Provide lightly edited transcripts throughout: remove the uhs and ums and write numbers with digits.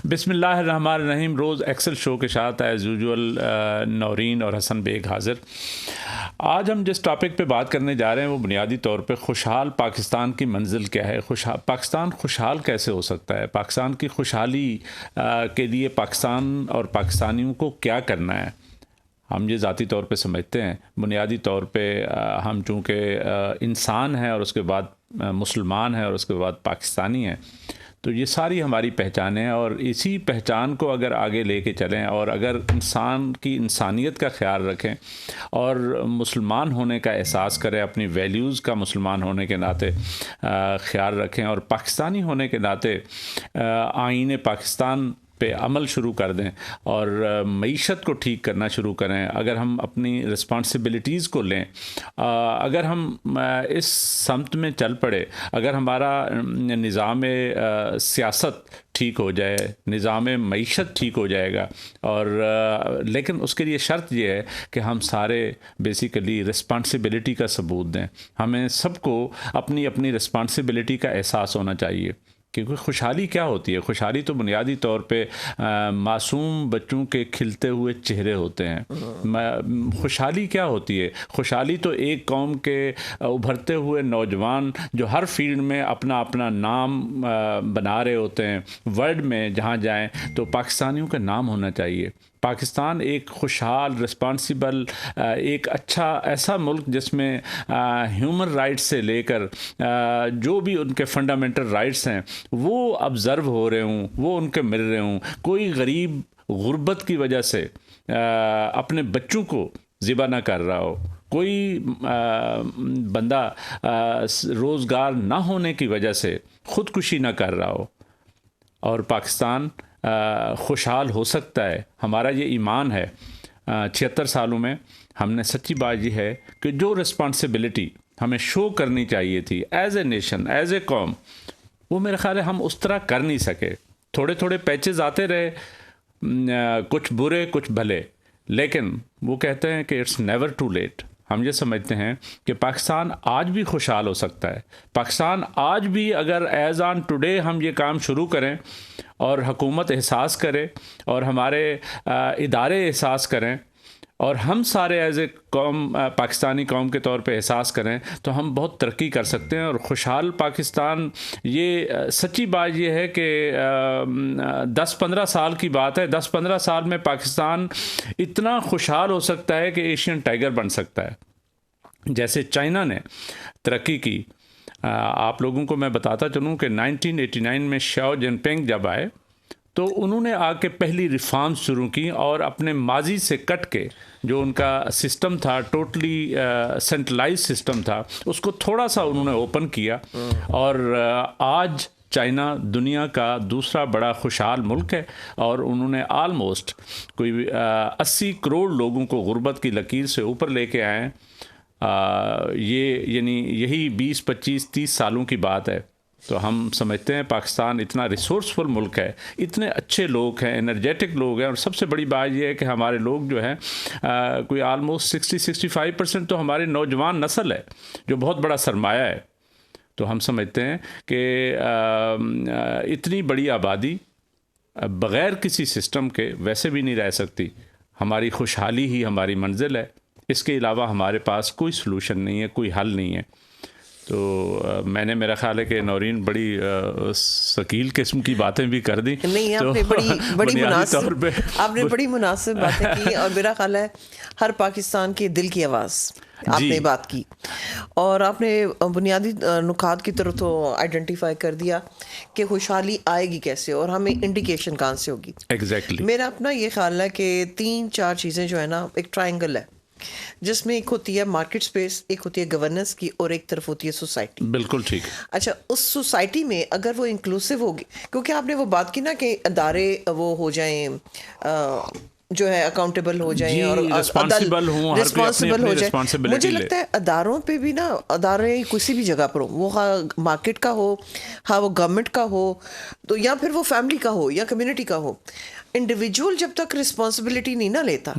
बिस्मिल्लाहिर्रहमानिर्रहीम। रोज़ Excel show के साथ एज़ यूजुअल नौरीन और हसन बेग हाज़िर। आज हम जिस टॉपिक पे बात करने जा रहे हैं वो बुनियादी तौर पे खुशहाल पाकिस्तान की मंजिल क्या है, पाकिस्तान खुशहाल कैसे हो सकता है, पाकिस्तान की खुशहाली के लिए पाकिस्तान और पाकिस्तानियों को क्या करना है। हम ये ज़ाती तौर पे समझते हैं, बुनियादी तौर पे हम चूँकि इंसान हैं और उसके बाद मुसलमान हैं और उसके बाद पाकिस्तानी हैं, तो ये सारी हमारी पहचानें हैं और इसी पहचान को अगर आगे लेके चलें और अगर इंसान की इंसानियत का ख्याल रखें और मुसलमान होने का एहसास करें, अपनी वैल्यूज़ का मुसलमान होने के नाते ख्याल रखें और पाकिस्तानी होने के नाते आईन पाकिस्तान पे अमल शुरू कर दें और मईशत को ठीक करना शुरू करें। अगर हम अपनी रिस्पॉन्सिबिलिटीज़ को लें, अगर हम इस समत में चल पड़े, अगर हमारा निज़ाम सियासत ठीक हो जाए, निज़ाम मईशत ठीक हो जाएगा और लेकिन उसके लिए शर्त यह है कि हम सारे बेसिकली रिस्पॉन्सिबिलिटी का सबूत दें। हमें सबको अपनी अपनी रिस्पॉन्सिबिलिटी का एहसास होना चाहिए, क्योंकि खुशहाली क्या होती है? खुशहाली तो बुनियादी तौर पे मासूम बच्चों के खिलते हुए चेहरे होते हैं। खुशहाली क्या होती है? खुशहाली तो एक कौम के उभरते हुए नौजवान जो हर फील्ड में अपना अपना नाम बना रहे होते हैं, वर्ल्ड में जहाँ जाएं तो पाकिस्तानियों का नाम होना चाहिए। पाकिस्तान एक खुशहाल, रिस्पॉन्सिबल, एक अच्छा ऐसा मुल्क जिसमें ह्यूमन राइट्स से लेकर जो भी उनके फंडामेंटल राइट्स हैं वो ऑब्ज़र्व हो रहे हों, वो उनके मिल रहे हों। कोई गरीब गुर्बत की वजह से अपने बच्चों को ज़िबा ना कर रहा हो, कोई बंदा रोज़गार ना होने की वजह से ख़ुदकुशी ना कर रहा हो, और पाकिस्तान खुशहाल हो सकता है। हमारा ये ईमान है। 76 सालों में हमने सच्ची बात ये है कि जो रिस्पॉन्सिबिलिटी हमें शो करनी चाहिए थी as a nation, as a कौम, वो मेरे ख्याल है हम उस तरह कर नहीं सके। थोड़े थोड़े पैचेस आते रहे, कुछ बुरे कुछ भले, लेकिन वो कहते हैं कि इट्स नेवर टू लेट। हम ये समझते हैं कि पाकिस्तान आज भी खुशहाल हो सकता है। पाकिस्तान आज भी अगर एज़ ऑन टुडे हम ये काम शुरू करें और हुकूमत एहसास करे और हमारे इदारे एहसास करें और हम सारे एज़ ए कौम, पाकिस्तानी कौम के तौर पे एहसास करें, तो हम बहुत तरक्की कर सकते हैं। और खुशहाल पाकिस्तान, ये सच्ची बात ये है कि 10-15 साल की बात है, 10-15 साल में पाकिस्तान इतना खुशहाल हो सकता है कि एशियन टाइगर बन सकता है। जैसे चाइना ने तरक्की की, आप लोगों को मैं बताता चलूँ कि 1989 में शाओ जिनपिंग जब आए तो उन्होंने आके पहली रिफॉर्म्स शुरू की और अपने माजी से कट के जो उनका सिस्टम था, टोटली सेंट्रलाइज सिस्टम था, उसको थोड़ा सा उन्होंने ओपन किया और आज चाइना दुनिया का दूसरा बड़ा खुशहाल मुल्क है और उन्होंने आलमोस्ट कोई 80 करोड़ लोगों को गुर्बत की लकीर से ऊपर लेके आए हैं। ये यानी यही 20-25-30 सालों की बात है। तो हम समझते हैं पाकिस्तान इतना रिसोर्सफुल मुल्क है, इतने अच्छे लोग हैं, एनर्जेटिक लोग हैं, और सबसे बड़ी बात यह है कि हमारे लोग जो हैं कोई आलमोस्ट 60-65% तो हमारे नौजवान नस्ल है, जो बहुत बड़ा सरमाया है। तो हम समझते हैं कि इतनी बड़ी आबादी बग़ैर किसी सिस्टम के वैसे भी नहीं रह सकती। हमारी खुशहाली ही हमारी मंजिल है, इसके अलावा हमारे पास कोई सलूशन नहीं है, कोई हल नहीं है। तो मैंने, मेरा ख्याल है कि नौरीन बड़ी शकील किस्म की बातें भी कर दी। नहीं, आपने बड़ी मुनासिब बातें की और मेरा ख्याल है हर पाकिस्तान के दिल की आवाज़ आपने बात की और आपने बुनियादी नुकात की तरफ तो आइडेंटिफाई कर दिया कि खुशहाली आएगी कैसे और हमें इंडिकेशन कहाँ से होगी। एग्जैक्टली। मेरा अपना ये ख्याल है कि 3-4 चीज़ें जो है ना, एक ट्रायंगल है जिसमें एक होती है मार्केट स्पेस, एक होती है गवर्नेंस की और एक तरफ होती है सोसाइटी। बिल्कुल ठीक। अच्छा, उस सोसाइटी में अगर वो इंक्लूसिव होगी, क्योंकि आपने वो बात की ना कि अदारे वो हो जाएं जो है अकाउंटेबल हो जाएं जी, और रिस्पॉन्सिबल हूँ, हर कोई अपनी अपनी जाए। रिस्पॉन्सिबिलिटी मुझे लगता है अदारों पे भी ना, अदारे किसी भी जगह पर हो, वो मार्केट का हो, हाँ वो गवर्नमेंट का हो, तो या फिर वो फैमिली का हो या कम्युनिटी का हो, इंडिविजुअल जब तक रिस्पॉन्सिबिलिटी नहीं ना लेता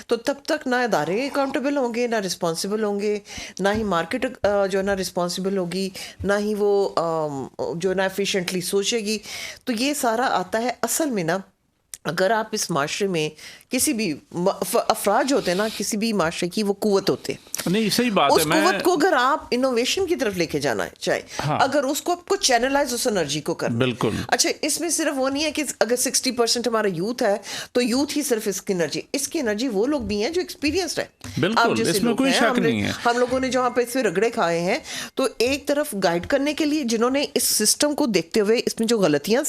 तो तब तक ना अदारे अकाउंटेबल होंगे, ना रिस्पॉन्सिबल होंगे, ना ही मार्केट जो है ना रिस्पॉन्सिबल होगी, ना ही वो जो है ना एफिशिएंटली सोचेगी। तो ये सारा आता है असल में ना, अगर आप इस माशरे में किसी भी अफराज होते हैं ना, किसी भी माशरे की वो कुव्वत होते हैं। नहीं, सही बात है। उस कुव्वत को अगर आप इनोवेशन की तरफ लेके जाना है चाहे, हाँ। अगर उसको आपको चैनलाइज उस एनर्जी को करना, बिल्कुल। अच्छा इसमें सिर्फ वो नहीं है कि अगर 60% हमारा यूथ है तो यूथ ही सिर्फ इसकी एनर्जी वो लोग भी हैं जो एक्सपीरियंस्ड है। बिल्कुल, इसमें कोई शक नहीं है। हम लोगों ने जहाँ पे इसमें रगड़े खाए हैं, तो एक तरफ गाइड करने के लिए जिन्होंने इस सिस्टम को देखते हुए इसमें जो गलतियां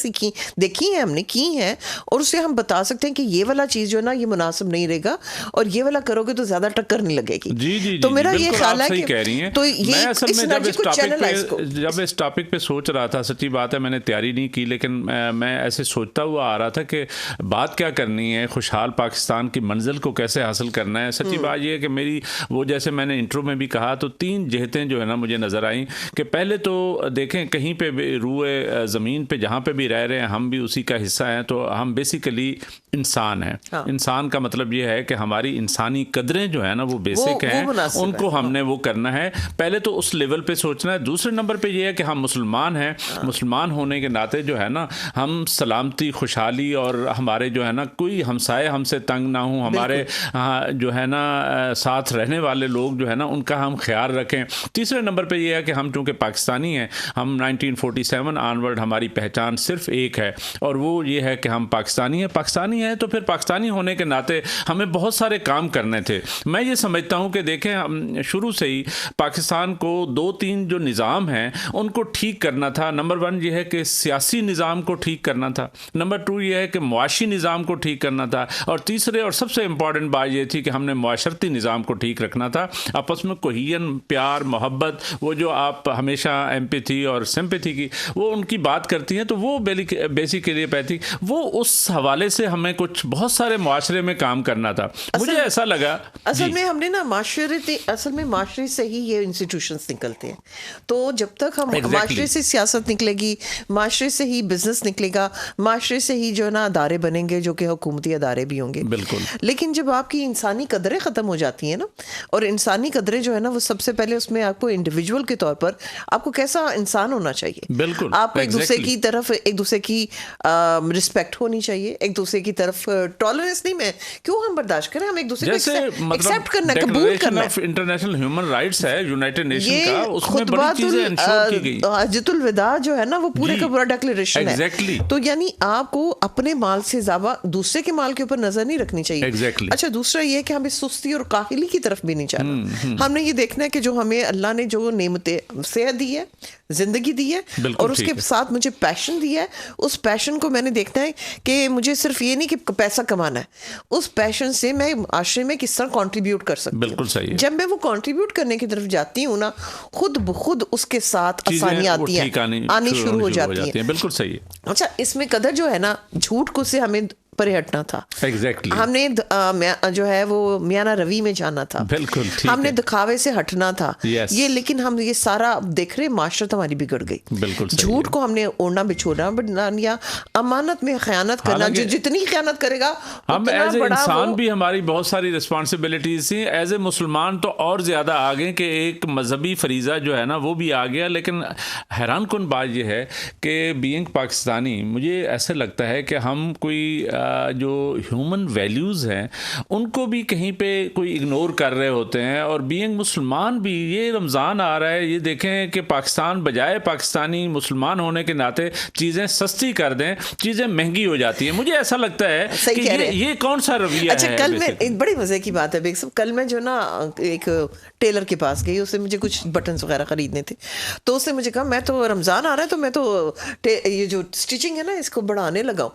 देखी हैं, हमने की हैं, और उससे हम बता सकते हैं कि ये वाला चीज जो है ना ये मुनासिब नहीं रहेगा और ये वाला करोगे तो ज्यादा टक्कर नहीं लगेगी। जी, तो मेरा ये ख्याल है कि कह रही हैं। तो ये मैं असल में जब इस टॉपिक पे सोच रहा था, सच्ची बात है मैंने तैयारी नहीं की, लेकिन मैं ऐसे सोचता हुआ आ रहा था कि बात क्या करनी है, खुशहाल पाकिस्तान की मंजिल को कैसे हासिल करना है। सच्ची बात ये है कि मेरी वो, जैसे मैंने इंट्रो में भी कहा, तो 3 जहतें जो है ना मुझे नज़र आई कि पहले तो देखें कहीं पे रूए ज़मीन पे जहाँ पे भी रह रहे हैं हम भी उसी का हिस्सा हैं, तो हम बेसिकली इंसान हैं। हाँ। इंसान का मतलब ये है कि हमारी इंसानी कदरें जो है ना वो बेसिक हैं, उनको हमने वो करना है। पहले तो उस लेवल पे सोचना है। दूसरे नंबर पे ये है कि हम मुसलमान हैं, मुसलमान होने के नाते जो है ना हम सलामती, खुशहाली और हमारे जो है ना कोई हमसाए हमसे तंग ना हो, हमारे जो है ना साथ रहने वाले लोग जो है ना उनका हम ख्याल रखें। तीसरे नंबर पे ये है कि हम चूँकि पाकिस्तानी हैं, हम 1947 ऑनवर्ड हमारी पहचान सिर्फ एक है और वो ये है कि हम पाकिस्तानी हैं। पाकिस्तानी हैं तो फिर पाकिस्तानी होने के नाते हमें बहुत सारे काम करने थे। मैं ये समझता हूँ कि देखें हम शुरू से ही पाकिस्तान को 2-3 जो निज़ाम हैं उनको ठीक करना था। नंबर 1 ये है कि सियासी निज़ाम को ठीक करना था, नंबर 2 ये है कि मुआशी निज़ाम को ठीक करना था, और तीसरे और सबसे इम्पॉर्टेंट बात ये थी कि हमने मुआशरती निज़ाम को ठीक रखना था। आपस में कोहियन, प्यार, मोहब्बत, वो जो आप हमेशा एम्पैथी और सिंपैथी की वो उनकी बात करती हैं, तो वो बेसिकली पैथी वो उस हवाले से हमें कुछ बहुत सारे मुआशरे में काम करना था। मुझे ऐसा लगा असल में हमने ना माशरे से ही ये इंस्टीट्यूशंस निकलते हैं। तो जब तक हम माशरे से सियासत निकलेगी, माशरे से ही बिजनेस निकलेगा, माशरे से ही जो है ना अदारे बनेंगे जो कि हुकूमती अदारे भी होंगे। बिल्कुल। लेकिन जब आपकी इंसानी कदरें ख़त्म हो जाती हैं ना, और इंसानी कदरें जो है ना वो सबसे पहले उसमें आपको इंडिविजुअल के तौर पर आपको कैसा इंसान होना चाहिए। बिल्कुल। आपको एक दूसरे की तरफ एक दूसरे की रिस्पेक्ट होनी चाहिए, एक दूसरे की तरफ टॉलरेंस नहीं, मैं क्यों हम बर्दाश्त करें, हम एक दूसरे को एक्सेप्ट करना, कबूल करना। इंटरनेशनल ह्यूमन राइट्स है यूनाइटेड नेशन का, उसमें बड़ी चीजें इंश्योर की गई। हज्जतुल विदा जो है ना वो पूरे का पूरा डिक्लेरेशन है। तो यानी आपको अपने माल से ज्यादा दूसरे के माल के ऊपर नजर नहीं रखनी चाहिए। अच्छा, दूसरा ये है कि हमें सुस्ती और काहिली की तरफ भी नहीं जाना। हमने ये देखना है कि जो हमें अल्लाह ने जो नेमतें सेहत दी है, जिंदगी दी है, और उसके साथ मुझे पैशन दिया है, उस पैशन को मैंने देखना है कि मुझे सिर्फ ये नहीं कि पैसा कमाना है, उस पैशन से मैं माशरे में किस तरह कंट्रीब्यूट कर सकती हूँ। बिल्कुल सही है। जब मैं वो कंट्रीब्यूट करने की तरफ जाती हूँ ना, खुद ब खुद उसके साथ आसानियां आती हैं, आनी शुरू हो जाती हैं। बिल्कुल सही है। अच्छा, इसमें कदर जो है ना झूठ को से हमें परे हटना था। हमने जो है वो मियाना रवि में जाना था। बिल्कुल ठीक हमने है। दिखावे से हटना था। ये लेकिन हम ये सारा देख रहे, माशरत हमारी बिगड़ गई। बिल्कुल झूठ को हमने ओढ़ना बिछोड़ना बना लिया, अमानत में खयानत करना, जो जितनी खयानत करेगा हम एज ए इंसान भी हमारी बहुत सारी रिस्पॉन्सिबिलिटीज थी। एज ए मुसलमान तो और ज़्यादा आगे के एक मजहबी फरीज़ा जो है ना वो भी आ गया। लेकिन हैरान कुन बात यह है कि बीइंग पाकिस्तानी, मुझे ऐसा लगता है कि हम कोई जो ह्यूमन वैल्यूज़ हैं उनको भी कहीं पे कोई इग्नोर कर रहे होते हैं। और बीइंग मुसलमान भी, ये रमज़ान आ रहा है, ये देखें कि पाकिस्तान बजाय पाकिस्तानी मुसलमान होने के नाते चीज़ें सस्ती कर दें, चीज़ें महंगी हो जाती हैं। मुझे ऐसा लगता है कि ये कौन सा रवैया है। अच्छा, कल मैं एक बड़ी मज़े की बात है बेग साहब, कल मैं जो ना एक टेलर के पास गई, उससे मुझे कुछ बटन्स वगैरह ख़रीदने थे, तो उसने मुझे कहा मैं तो रमज़ान आ रहा है तो मैं तो ये जो स्टिचिंग है ना इसको बढ़ाने लगा हूँ।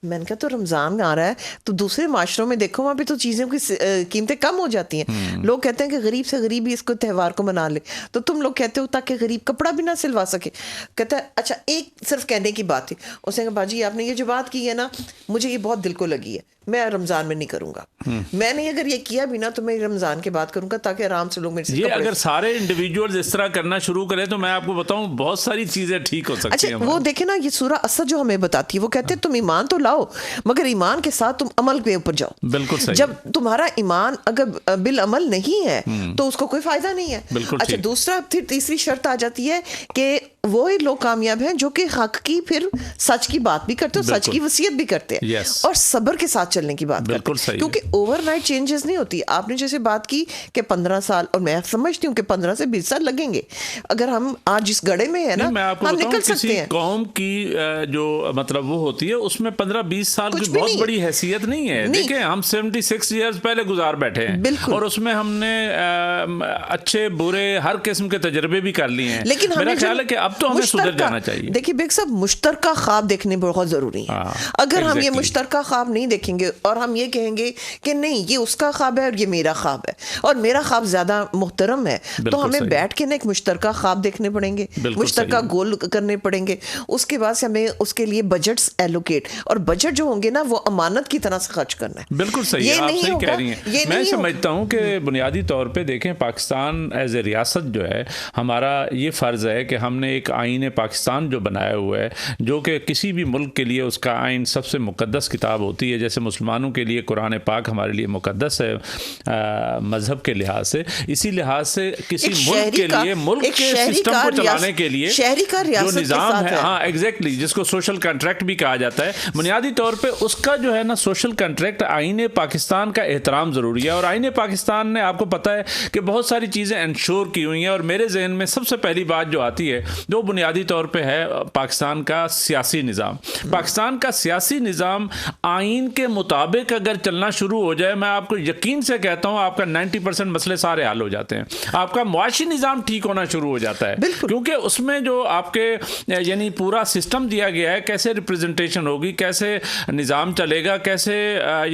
मैंने कहा तो रमज़ान आ रहा है तो दूसरे माशरों में देखो वहाँ पे तो चीज़ों की कीमतें कम हो जाती हैं। लोग कहते हैं कि गरीब से गरीब ही इसको त्यौहार को मना ले, तो तुम लोग कहते हो ताकि गरीब कपड़ा भी ना सिलवा सके। कहता है अच्छा एक सिर्फ कहने की बात थी। उसने कहा बाजी आपने ये जो बात की है ना मुझे ये बहुत दिल को लगी है, मैं रमज़ान में नहीं करूँगा। मैंने अगर ये किया भी ना तो मैं रमज़ान के बाद करूँगा ताकि आराम से लोग मेरे से ये अगर सारे इंडिविजुअल्स इस तरह करना शुरू करें तो मैं आपको बताऊं बहुत सारी चीज़ें ठीक हो सकती हैं। अच्छा वो देखे ना ये सूरह असद जो हमें बताती है वो कहते हैं तुम ईमान तो लाओ मगर ईमान के साथ तुम अमल के ऊपर जाओ। बिल्कुल सही। जब तुम्हारा ईमान अगर बिल अमल नहीं है तो उसको कोई फायदा नहीं है। अच्छा दूसरा फिर तीसरी शर्त आ जाती है कि वो ही लोग कामयाब हैं जो कि हक की फिर सच की बात भी करते हैं, सच की वसीयत भी करते हैं और सब्र के साथ चलने की बात करते हैं, क्योंकि ओवरनाइट चेंजेस नहीं होती। आपने जैसे बात की कि 15 साल और मैं समझती हूँ कि 15 से 20 साल लगेंगे अगर हम आज जिस गड़े में है ना हम निकल सकते हैं। कौम की जो मतलब वो होती है उसमें 15-20 साल की बहुत बड़ी हैसियत नहीं है। देखिए हम 76 ईयर्स पहले गुजार बैठे हैं और उसमें हमने अच्छे बुरे हर किस्म के तजर्बे भी कर लिए हैं। लेकिन मेरा ख्याल है कि अब तो हमें सुधर जाना चाहिए। देखिए बेग साहब मुश्तरका ख्वाब देखने बहुत जरूरी है। अगर हम ये मुश्तरका ख्वाब नहीं देखेंगे और हम ये कहेंगे कि नहीं ये उसका ख्वाब है और ये मेरा ख्वाब है और मेरा ख्वाब ज्यादा मुहतरम है, तो हमें बैठ के ना एक मुश्तरका ख्वाब देखने पड़ेंगे, मुश्तरका गोल करने पड़ेंगे। उसके बाद से हमें उसके लिए बजट्स एलोकेट और बजट जो होंगे ना वो अमानत की तरह से खर्च करना है। बिल्कुल सही है, आप सही कह रही हैं। मैं समझता हूँ कि बुनियादी तौर पे देखें पाकिस्तान एज ए रियासत जो है हमारा ये फ़र्ज़ है कि हमने एक आईन पाकिस्तान जो बनाया हुआ है जो कि किसी भी मुल्क के लिए उसका आइन सबसे मुक़द्दस किताब होती है। जैसे मुसलमानों के लिए कुरान पाक हमारे लिए मुक़द्दस है मज़हब के लिहाज से, इसी लिहाज से किसी मुल्क के लिए मुल्क के सिस्टम को चलाने के लिए शहरी का जो निज़ाम है, हाँ एग्जैक्टली, जिसको सोशल कॉन्ट्रैक्ट भी कहा जाता है, बुनियादी तौर पे उसका जो है ना सोशल कॉन्ट्रैक्ट आईन पाकिस्तान का एहतराम ज़रूरी है। और आईन पाकिस्तान ने आपको पता है कि बहुत सारी चीज़ें इंश्योर की हुई हैं और मेरे जहन में सबसे पहली बात जो आती है जो बुनियादी तौर पे है पाकिस्तान का सियासी निज़ाम। पाकिस्तान का सियासी निज़ाम आइन के मुताबिक अगर चलना शुरू हो जाए, मैं आपको यकीन से कहता हूँ आपका 90% मसले सारे हल हो जाते हैं। आपका मुआशी निज़ाम ठीक होना शुरू हो जाता है क्योंकि उसमें जो आपके यानी पूरा सिस्टम दिया गया है, कैसे रिप्रेजेंटेशन होगी, कैसे निज़ाम चलेगा, कैसे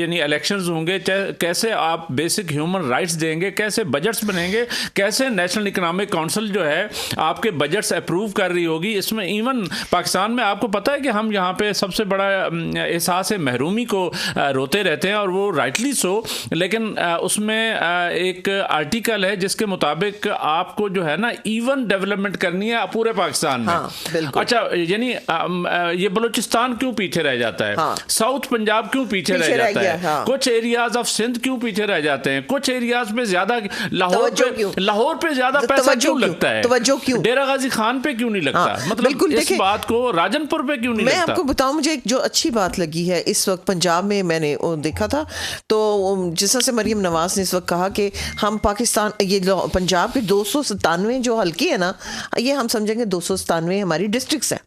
यानी इलेक्शंस होंगे, कैसे आप बेसिक ह्यूमन राइट्स देंगे, कैसे बजट्स बनेंगे, कैसे नेशनल इकोनॉमिक काउंसिल जो है आपके बजट्स अप्रूव कर रही होगी। इसमें इवन पाकिस्तान में आपको पता है कि हम यहाँ पे सबसे बड़ा एहसास महरूमी को रोते रहते हैं और वो राइटली सो, लेकिन उसमें एक आर्टिकल है जिसके मुताबिक आपको जो है ना इवन डेवलपमेंट करनी है पूरे पाकिस्तान में। अच्छा यानी ये बलूचिस्तान क्यों पीछे रह जाता है, साउथ पंजाब क्यों पीछे रह जाता है, कुछ एरियाज ऑफ सिंध क्यों पीछे रह जाते हैं, कुछ एरियाज में ज्यादा लाहौर पे ज्यादा पैसा क्यों लगता है, डेरा गाजी खान पे क्यों नहीं लगता, मतलब इस बात को राजनपुर पे क्यों नहीं लगता। मैं आपको बताऊं मुझे एक जो अच्छी बात लगी है इस वक्त पंजाब में मैंने देखा था, तो जिस तरह से मरियम नवाज ने इस वक्त कहा कि हम पाकिस्तान ये पंजाब के 297 जो हल्के हैं ना, ये हम समझेंगे 297 हमारी डिस्ट्रिक्ट्स हैं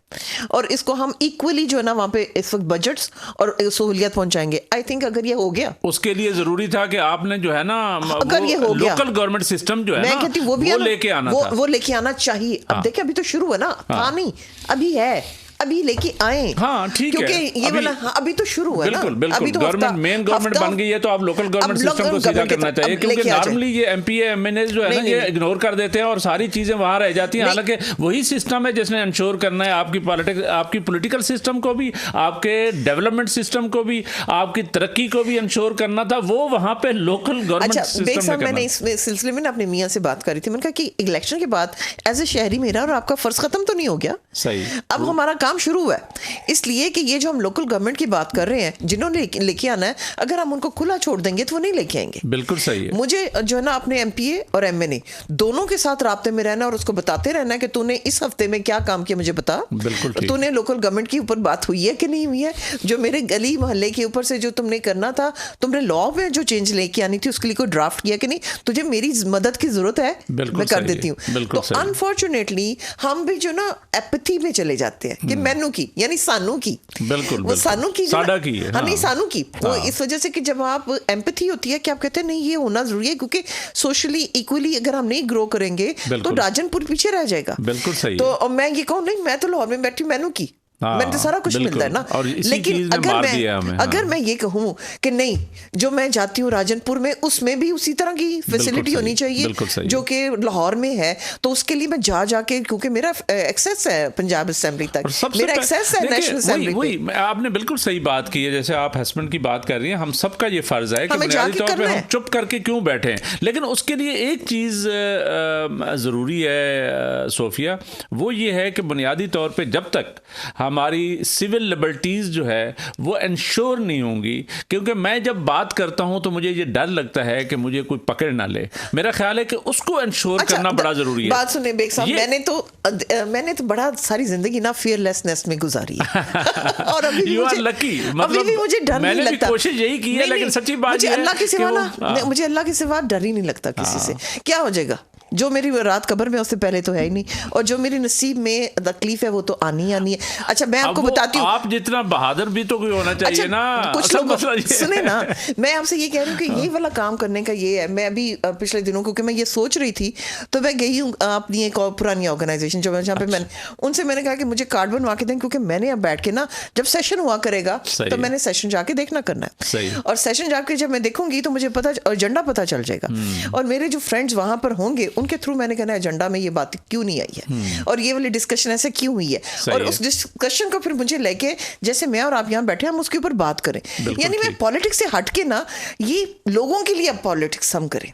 और इसको हम इक्वली जो है ना वहाँ पे इस वक्त बजट्स और सहूलियत पहुंचाएंगे। आई थिंक अगर ये हो गया, उसके लिए जरूरी था कि आपने जो है ना अगर ये हो गया लोकल गवर्नमेंट सिस्टम जो है मैं कहती वो भी लेके आना था, वो लेके आना चाहिए। अब देखिए अभी तो शुरू है ना, था नहीं, अभी है, अभी लेके आए। हाँ ठीक है, क्योंकि ये वाला अभी तो शुरू है ना, बिल्कुल तो गवर्नमेंट मेन गवर्नमेंट बन गई है तो आप लोकल गवर्नमेंट सिस्टम को सीधा करना चाहिए, क्योंकि नॉर्मली ये एमपीए एमएनए जो है ना ये इग्नोर कर देते हैं और सारी चीजें वहां रह जाती हैं। हालांकि वही सिस्टम है जिसने इंश्योर करना है आपकी पॉलिटिकल सिस्टम को भी, आपके डेवलपमेंट सिस्टम को भी, आपकी तरक्की को भी इंश्योर करना था, वो वहां पे लोकल गवर्नमेंट सिस्टम में। मैंने इस सिलसिले में अपने मियां से बात करी थी, मैंने कहा कि इलेक्शन के बाद एज ए शहरी मेरा और आपका फर्ज खत्म तो नहीं हो गया, सही, अब हमारा काम शुरू हुआ है। इसलिए कि ये जो हम लोकल गवर्नमेंट की बात कर रहे हैं जिन्होंने लेके आना है, अगर हम उनको खुला छोड़ देंगे तो वो नहीं लेके आएंगे। बिल्कुल सही है। मुझे जो है ना अपने एमपीए और एमएनए दोनों के साथ राब्ते में रहना और उसको बताते रहना कि तूने इस हफ्ते में क्या काम किया मुझे बता, तूने लोकल गवर्नमेंट के ऊपर बात हुई है कि नहीं हुई है, जो मेरे गली मोहल्ले के ऊपर से जो तुमने करना था, तुमने लॉ में जो चेंज लेके आनी थी उसके लिए कोई ड्राफ्ट किया कि नहीं, तुझे मेरी मदद की जरूरत है मैं कर देती हूँ। तो अनफॉर्चुनेटली हम भी जो ना एपैथी में चले जाते हैं कि मैनू की यानी सानू की, वो सानू की साडा की है, नहीं सानू की, वो इस वजह से कि जब आप एम्पैथी होती है कि आप कहते हैं नहीं ये होना जरूरी है, क्योंकि सोशली इक्वली अगर हम नहीं ग्रो करेंगे तो राजनपुर पीछे रह जाएगा। बिल्कुल सही। तो मैं ये कहूँ नहीं मैं तो लाहौर में बैठी मैनू की, मैंने तो सारा कुछ मिलता है ना। लेकिन अगर मैं ये कहूँ कि नहीं, जो मैं जाती हूँ राजनपुर में, उसमें भी उसी तरह की फैसिलिटी होनी चाहिए जो कि लाहौर में है, तो उसके लिए मैं जाके, क्योंकि मेरा एक्सेस है पंजाब असेंबली तक, मेरा एक्सेस है नेशनल असेंबली। वही आपने बिल्कुल सही बात की है, जैसे आप हस्बैंड की बात कर रही हैं, हम सबका ये फर्ज है कि बुनियादी तौर पे हम चुप करके क्यों बैठे, लेकिन उसके लिए एक चीज़ ज़रूरी है सोफिया, वो ये है कि बुनियादी तौर पे जब तक हमारी सिविल लिबर्टीज़ जो है वो इंश्योर नहीं होंगी, क्योंकि मैं जब बात करता हूं तो मुझे ये डर लगता है कि मुझे कोई पकड़ ना ले, मेरा ख्याल है कि उसको इंश्योर करना बड़ा ज़रूरी है। बात सुने बेग साहब, मैंने तो बड़ा सारी जिंदगी ना फियरलेसनेस में गुजारी है और अभी मुझे डर नहीं लगता। कोशिश यही की है, लेकिन सच्ची बात मुझे अल्लाह के सिवा ना, मुझे अल्लाह के सिवा डर ही नहीं लगता किसी से। क्या हो जाएगा, जो मेरी रात कब्र में उससे पहले तो है ही नहीं, और जो मेरी नसीब में तकलीफ है वो तो आनी है। अच्छा मैं आपको बताती हूँ, आप जितना बहादुर भी तो कोई होना चाहिए ना। कुछ लोग सुने ना, मैं आपसे ये कह रही हूँ कि ये वाला काम करने का ये है। मैं अभी पिछले दिनों, क्योंकि मैं ये सोच रही थी, तो मैं गई हूँ अपनी एक पुरानी ऑर्गेनाइजेशन जहाँ पे मैंने कहा कि मुझे कार्ड बनवा के दें, क्योंकि मैंने अब बैठ के ना, जब सेशन हुआ करेगा तो मैंने सेशन जाके देखना करना है, और सेशन जाके जब मैं देखूंगी तो मुझे एजेंडा पता चल जाएगा, और मेरे जो फ्रेंड्स वहां पर होंगे उनके थ्रू मैंने कहना एजेंडा में ये बात क्यों नहीं आई है, और ये वाली डिस्कशन ऐसे क्यों हुई है, और उस डिस्कशन को फिर मुझे लेके, जैसे मैं और आप यहाँ बैठे हम उसके ऊपर बात करें। यानी मैं पॉलिटिक्स से हट के ना, ये लोगों के लिए अब पॉलिटिक्स हम करें,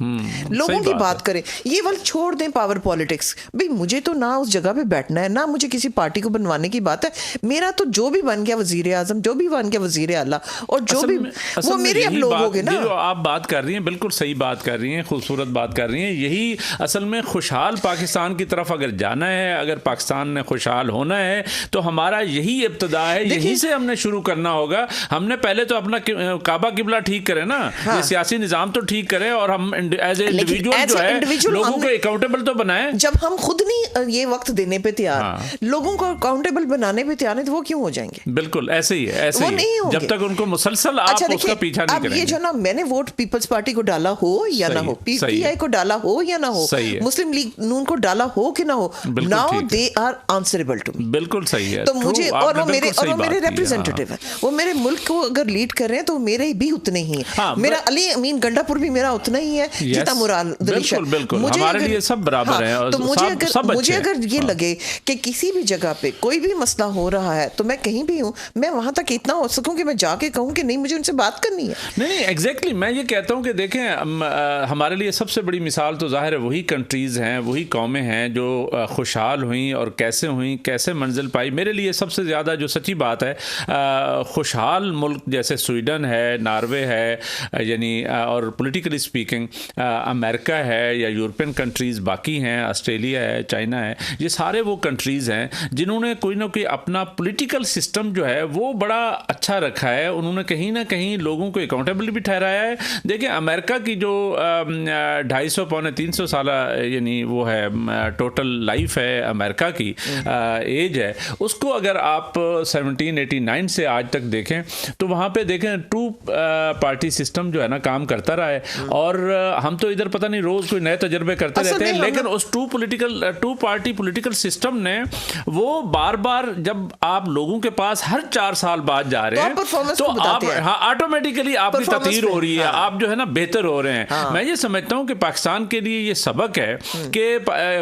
लोगों की बात करें, ये वाला छोड़ दें पावर पॉलिटिक्स। भाई मुझे तो ना उस जगह पे बैठना है, ना मुझे किसी पार्टी को बनवाने की बात है। मेरा तो जो भी बन गया वजीर आजम, जो भी बन गया वजीर आला, और जो भी वो मेरे अब लोग हो गए ना। जो आप बात कर रही हैं बिल्कुल सही बात कर रही हैं, खूबसूरत बात कर रही हैं। यही असल में खुशहाल पाकिस्तान की तरफ अगर जाना है, अगर पाकिस्तान ने खुशहाल होना है, तो हमारा यही इब्तिदा है, यहीं से हमने शुरू करना होगा। हमने पहले तो अपना काबा किबला ठीक करें ना, ये सियासी निज़ाम तो ठीक करें, और हम एज ए इंडिविजुअल जो है लोगों को अकाउंटेबल तो बनाएं। जब हम खुद नहीं ये वक्त देने पे तैयार, लोगों को अकाउंटेबल बनाने पे तैयार है, तो वो क्यों हो जाएंगे? बिल्कुल ऐसे ही है, ऐसे ही जब तक उनको मुसलसल आप उसका पीछा नहीं करेंगे। ये जो ना, मैंने वोट पीपल्स पार्टी को डाला हो या ना हो, पीटीआई को डाला हो या ना हो, मुस्लिम लीग नून को डाला हो कि ना हो, now they are answerable to me. बिल्कुल सही है। तो मुझे, और वो मेरे रिप्रेजेंटेटिव है, वो मेरे मुल्क को अगर लीड कर रहे हैं तो मेरे भी उतने ही है। मेरा अली अमीन गंडापुर भी मेरा उतना ही है जितना मुराद दलीशा। बिल्कुल हमारे लिए सब बराबर है। तो मुझे अगर ये लगे कि किसी भी जगह पे कोई भी मसला हो रहा है, तो मैं कहीं भी हूँ, मैं वहां तक इतना हो सकूं कि मैं जाके कहूँ कि नहीं, मुझे उनसे बात करनी है। नहीं एग्जैक्टली, मैं ये कहता हूँ कि देखें, हमारे लिए सबसे बड़ी मिसाल तो जाहिर है वही कंट्रीज़ हैं, वही कौमें हैं जो खुशहाल हुई और कैसे हुई, कैसे मंजिल पाई। मेरे लिए सबसे ज़्यादा जो सच्ची बात है, खुशहाल मुल्क जैसे स्वीडन है, नॉर्वे है, यानी और पॉलिटिकली स्पीकिंग अमेरिका है, या यूरोपियन कंट्रीज़ बाकी हैं, ऑस्ट्रेलिया है, चाइना है, ये सारे वो कंट्रीज़ हैं जिन्होंने कोई ना कोई अपना पॉलिटिकल सिस्टम जो है वो बड़ा अच्छा रखा है। उन्होंने कहीं ना कहीं लोगों को अकाउंटेबल भी ठहराया है। देखिए अमेरिका की जो 250 पौने 300 साल यानी वो है टोटल लाइफ है अमेरिका की, एज है, उसको अगर आप 1789 से आज तक देखें तो वहाँ पे देखें 2 पार्टी सिस्टम जो है ना काम करता रहा है, और हम तो इधर पता नहीं रोज़ कोई नए तजर्बे करते रहते हैं, लेकिन उस 2 पार्टी पॉलिटिकल सिस्टम ने वो बार बार, जब आप लोगों के पास हर 4 साल बाद जा रहे हैं तो आप ऑटोमेटिकली आपकी ततीर हो रही है, आप जो है ना बेहतर हो रहे हैं। मैं ये समझता हूँ कि पाकिस्तान के लिए ये सबक है कि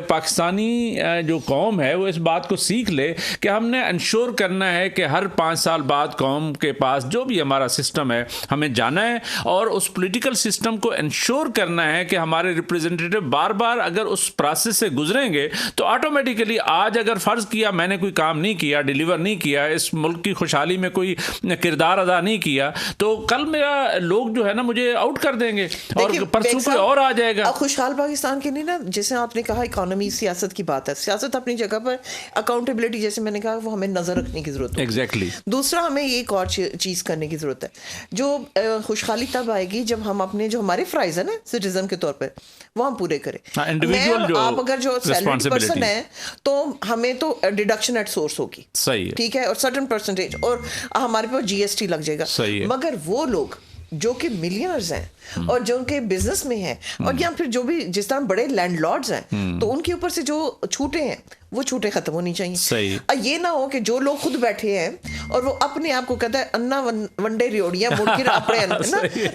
पाकिस्तानी जो कौम है वो इस बात को सीख ले कि हमने इंश्योर करना है कि हर 5 साल बाद कौम के पास जो भी हमारा सिस्टम है हमें जाना है, और उस पॉलिटिकल सिस्टम को इंश्योर करना है कि हमारे रिप्रेजेंटेटिव बार बार अगर उस प्रोसेस से गुजरेंगे तो ऑटोमेटिकली, आज अगर फ़र्ज़ किया मैंने कोई काम नहीं किया, डिलीवर नहीं किया, इस मुल्क की खुशहाली में कोई किरदार अदा नहीं किया, तो कल मेरा लोग जो है ना मुझे आउट कर देंगे और परसों कोई और आ जाएगा। खुशहाल पाकिस्तान के लिए ना, जैसे आपने कहा इकोनॉमी सियासत की बात है, सियासत अपनी जगह पर, अकाउंटेबिलिटी जैसे मैंने कहा वो हमें नजर रखने की जरूरत है। एग्जैक्टली। दूसरा हमें एक और चीज करने की जरूरत है, जो खुशहाली तब आएगी जब हम अपने जो हमारे फ्राइज है ना सिटीजन के तौर पर वो हम पूरे करें। आप अगर जो सैलरीड पर्सन है तो हमें तो डिडक्शन एट सोर्स होगी, सही है, ठीक है, और सर्टेन परसेंटेज, और हमारे पास जीएसटी लग जाएगा। मगर वो लोग जो कि मिलियनर्स हैं और जो उनके बिजनेस में है, और या फिर जो भी जिस तरह बड़े लैंडलॉर्ड्स हैं, तो उनके ऊपर से जो छूटें हैं वो छूटें खत्म होनी चाहिए। सही। ये ना हो कि जो लोग खुद बैठे हैं और वो अपने आप को कहता है अन्ना वनडे रियोड़ियां मुड़ के अपने ना,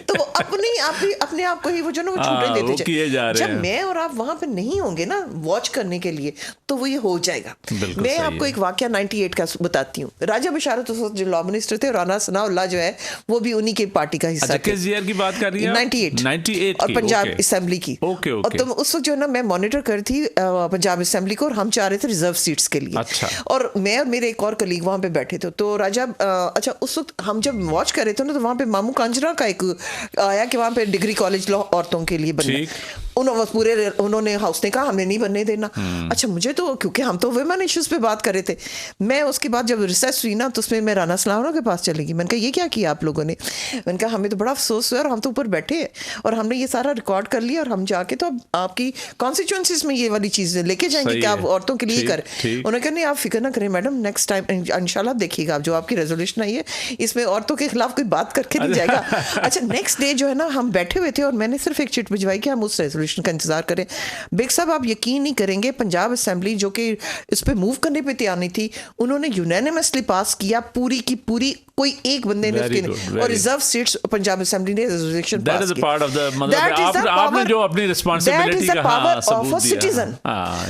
तो वो अपने आप को ही वो जो ना वो छूटें देते किए जा रहे हैं। जब मैं और आप वहां पे नहीं होंगे ना वॉच करने के लिए, तो वो ये हो जाएगा। मैं आपको एक वाकया 98 का बताती हूँ। राजा बशारत उस वक्त जो लॉ मिनिस्टर थे, राना सनाउल्लाह जो है वो भी उन्हीं के पार्टी का हिस्सा थे। किस ईयर की बात कर रही हैं? 98 और पंजाब असेंबली की। और तो उस वक्त जो है ना मैं मॉनिटर कर थी पंजाब असेंबली को, और हम चाह रहे थे रिजर्व सीट्स के लिए। अच्छा। और मैं और मेरे एक और कलीग वहां पे बैठे थे। तो राजा अच्छा उस वक्त हम जब वॉच कर रहे थे ना, तो वहां पे मामू कांजरा का एक आया कि वहां पे डिग्री कॉलेज लॉ औरतों के लिए बनना। उन्होंने हाउस ने कहा हमें नहीं बनने देना। अच्छा, मुझे तो क्योंकि हम तो वुमेन इश्यूज पे बात कर रहे थे, मैं उसके बाद जब रिसर्च हुई ना तो उसमें मैं राना सलाउल्लाह के पास चली गई। मैंने कहा ये क्या किया आप लोगों ने? मैंने कहा हमें तो बड़ा अफसोस हुआ, और हम तो ऊपर बैठे हैं और हमने ये सारा रिकॉर्ड कर लिया, और हम जाके तो अब आपकी कॉन्स्टिट्यूएंसीज में ये वाली चीजें लेके जाएंगे कि आप औरतों के लिए करें। उन्होंने कहा नहीं आप फिक्र ना करें मैडम, नेक्स्ट टाइम इंशाल्लाह देखिएगा आप जो आपकी रेजोल्यूशन आई है इसमें औरतों के खिलाफ कोई बात करके नहीं जाएगा। अच्छा, नेक्स्ट डे जो है ना हम बैठे हुए थे और मैंने सिर्फ एक चिट भिजवाई कि हम उस रेजोल्यूशन का इंतजार करें। बेग साहब आप यकीन नहीं करेंगे, पंजाब असेंबली जो कि इस पे मूव करने पे तैयार नहीं थी, उन्होंने यूनानिमसली पास किया पूरी की पूरी, कोई एक बंदे ने उसके, और रिजर्व सीट्स पंजाब असेंबली ने रेजोल्यूशन पास की। आपने जो अपनी रिस्पांसिबिलिटी का पावर ऑफ अ सिटीजन।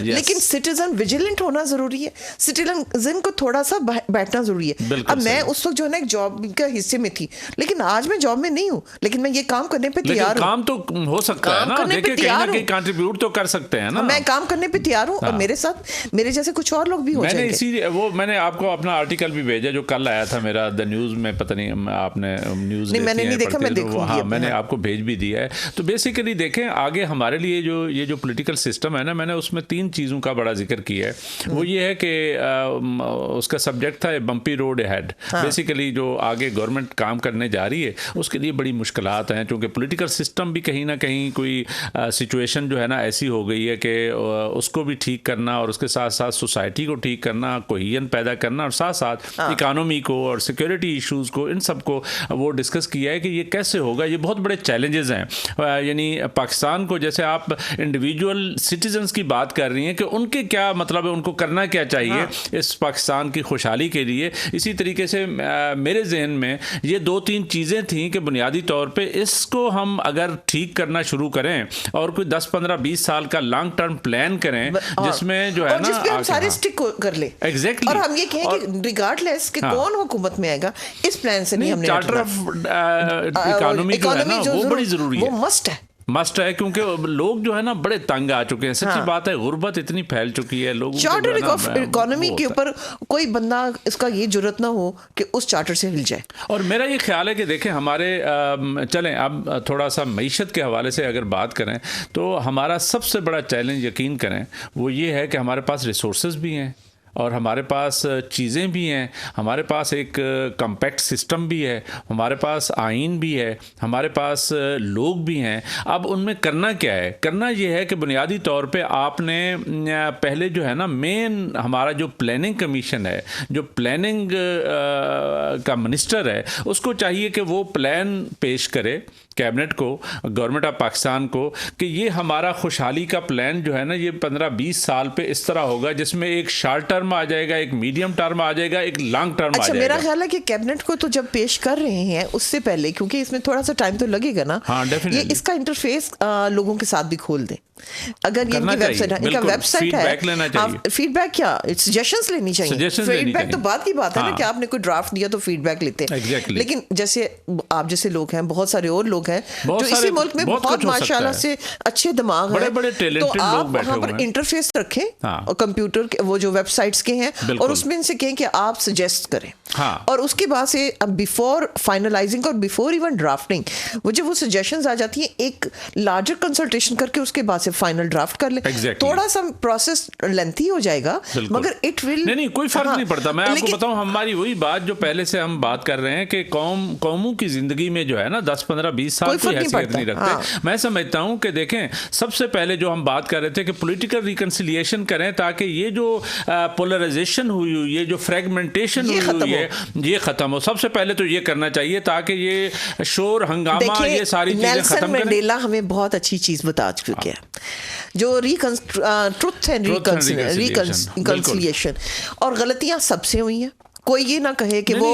लेकिन सिटीजन विजिलेंट होना जरूरी है, सिटीजन को थोड़ा सा बैठना जरूरी है। अब मैं उस वक्त जो है ना एक जॉब का हिस्से में थी, लेकिन आज मैं जॉब में नहीं हूँ, लेकिन मैं ये काम करने पे तैयार हूँ। काम तो हो सकता है ना, देखिए कहीं ना कहीं कंट्रीब्यूट तो कर सकते हैं ना। मैं काम करने पे तैयार हूँ, और मेरे साथ मेरे जैसे कुछ और लोग भी हो जाएंगे। मैंने आपको अपना आर्टिकल भी भेजा जो कल आया था मेरा द न्यूज में, पता नहीं आपने न्यूज नहीं, मैंने नहीं देखा, मैं देखूंगी। हाँ, मैंने आपको भेज भी दिया है। तो बेसिकली देखें आगे हमारे लिए ये जो पॉलिटिकल सिस्टम है ना, मैंने उसमें 3 चीज़ों का बड़ा जिक्र किया है। वो ये है कि उसका सब्जेक्ट था बम्पी रोड अहेड। बेसिकली जो आगे गवर्नमेंट काम करने जा रही है उसके लिए बड़ी मुश्किलात हैं, क्योंकि पॉलिटिकल सिस्टम भी कहीं ना कहीं कोई सिचुएशन जो है ना ऐसी हो गई है कि उसको भी ठीक करना, और उसके साथ साथ सोसाइटी को ठीक करना, कोहियन पैदा करना, और साथ साथ इकानमी को और सिक्योरिटी इश्यूज़ को, इन सब को वो डिस्कस किया है कि ये कैसे होगा। ये बहुत बड़े चैलेंजेस हैं। यानी पाकिस्तान को, जैसे आप इंडिविजुअल सिटीजन्स की बात कर रही हैं कि उनके क्या मतलब है, उनको करना क्या चाहिए इस पाकिस्तान की खुशहाली के लिए, इसी तरीके से मेरे जहन में ये 2-3 चीज़ें थी कि बुनियादी तौर पे इसको हम अगर ठीक करना शुरू करें और कोई 10-15-20 साल का लॉन्ग टर्म प्लान करें, जिसमें जो है ना हम सारे स्टिक कर ले। एग्जैक्टली। और हम ये कहें कि रिगार्डलेस कि कौन हुकूमत में आएगा, इस प्लान से नहीं हमने चार्टर ऑफ इकोनॉमी जो है ना वो बड़ी जरूरी है, वो मस्ट है, क्योंकि लोग जो है ना बड़े तंग आ चुके हैं। सच्ची बात है, गुर्बत इतनी फैल चुकी है लोगों को। चार्टर ऑफ इकोनॉमी के ऊपर कोई बंदा इसका ये जुर्रत ना हो कि उस चार्टर से हिल जाए। और मेरा ये ख्याल है कि देखें हमारे चलें अब थोड़ा सा मईशत के हवाले से अगर बात करें तो हमारा सबसे बड़ा चैलेंज, यकीन करें, वो ये है कि हमारे पास रिसोर्सेज भी हैं और हमारे पास चीज़ें भी हैं, हमारे पास एक कम्पैक्ट सिस्टम भी है, हमारे पास आइन भी है, हमारे पास लोग भी हैं। अब उनमें करना क्या है? करना ये है कि बुनियादी तौर पे आपने पहले जो है ना मेन हमारा जो प्लानिंग कमीशन है, जो प्लानिंग का मिनिस्टर है, उसको चाहिए कि वो प्लान पेश करे कैबिनेट को, गवर्नमेंट ऑफ पाकिस्तान को, कि ये हमारा खुशहाली का प्लान जो है ना ये 15-20 साल पे इस तरह होगा जिसमें एक शॉर्ट टर्म आ जाएगा, एक मीडियम टर्म आ जाएगा, एक लॉन्ग टर्म आ जाएगा। मेरा ख्याल है कि कैबिनेट को तो जब पेश कर रहे हैं उससे पहले, क्योंकि इसमें थोड़ा सा टाइम तो लगेगा ना, हाँ, ये इसका इंटरफेस लोगों के साथ भी खोल दें। अगर ये इनकी वेबसाइट है, फीडबैक क्या सजेशंस लेनी चाहिए। फीडबैक तो बात की बात है ना कि आपने कोई ड्राफ्ट दिया तो फीडबैक लेते हैं। लेकिन जैसे आप जैसे लोग हैं, बहुत सारे और लोग हैं जो इसी मुल्क में बहुत माशाल्लाह से अच्छे दिमाग हैं, तो आप वहाँ पर इंटरफेस रखें कंप्यूटर के, वो जो वेबसाइट्स के हैं, और उसमें इनसे कहें कि आप सजेस्ट करें, और उसके बाद से बिफोर फाइनलाइजिंग और बिफोर इवन ड्राफ्टिंग वो जब वो सजेशंस आ जाती हैं, एक लार्जर कंसल्टेशन करके उसके बाद से फाइनल ड्राफ्ट कर ले। थोड़ा सा प्रोसेस लेंथी हो जाएगा मगर इट विल नहीं कोई फर्क नहीं पड़ता। मैं आपको बताऊं, हमारी वही बात जो पहले से हम बात कर रहे हैं कि कौमों की जिंदगी में जो है ना 10, 15, 20 साल कोई हैसियत नहीं रखते। मैं समझता हूं कि देखें, सबसे पहले जो हम बात कर रहे थे कि पॉलिटिकल रिकंसिलिएशन करें ताकि ये जो पोलराइजेशन हुई, ये जो फ्रेगमेंटेशन हुई है, ये खत्म हो। सबसे पहले तो ये करना चाहिए ताकि ये शोर हंगामा, ये सारी चीजें खत्म करें। मंडेला हमें बहुत अच्छी चीज बता चुके हैं, जो ट्रुथ एंड रिकंसिलिएशन, और गलतियां सबसे हुई हैं। कोई ये ना कहे कि वो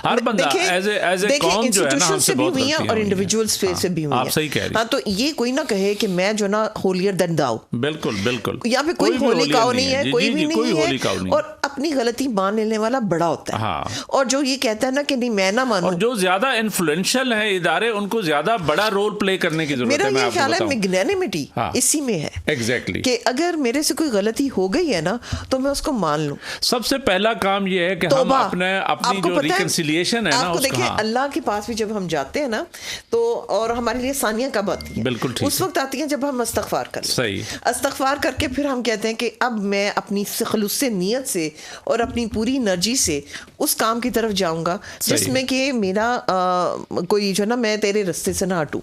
हर बंदा एज ए कौम जो है ना हमसे बहुत हुई है और इंडिविजुअल्स से भी हुई है। आप सही कह रही हैं। हाँ, तो ये कोई ना कहे कि मैं जो ना होलियर देन दाऊ। बिल्कुल बिल्कुल, यहाँ पे कोई होली काऊ नहीं है, कोई भी नहीं है, और अपनी गलती मान लेने वाला बड़ा होता है। और जो ये कहता है ना कि नहीं मैं ना मानूं, और जो ज्यादा इन्फ्लुएंशियल है इदारे, उनको ज्यादा बड़ा रोल प्ले करने की जरूरत है। मेरा ये ख्याल है मैग्नेनिमिटी इसी में है। एग्जैक्टली, कि अगर मेरे से कोई गलती हो गई है ना तो मैं उसको मान लूं। सबसे पहला काम ये है कि हम अपनी जो रिकंसिलिएशन है ना, आपको देखिए अल्लाह के पास भी जब हम जाते हैं ना तो, और हमारे लिए सानिया कब आती है? बिल्कुल ठीक, उस वक्त आती है जब हम इस्तग़फ़ार करते हैं। सही, इस्तग़फ़ार करके फिर हम कहते हैं कि अब मैं अपनी खुलूस से, नियत से और अपनी पूरी एनर्जी से उस काम की तरफ जाऊंगा जिसमें कि मेरा कोई जो ना, मैं तेरे रास्ते से ना हटूं।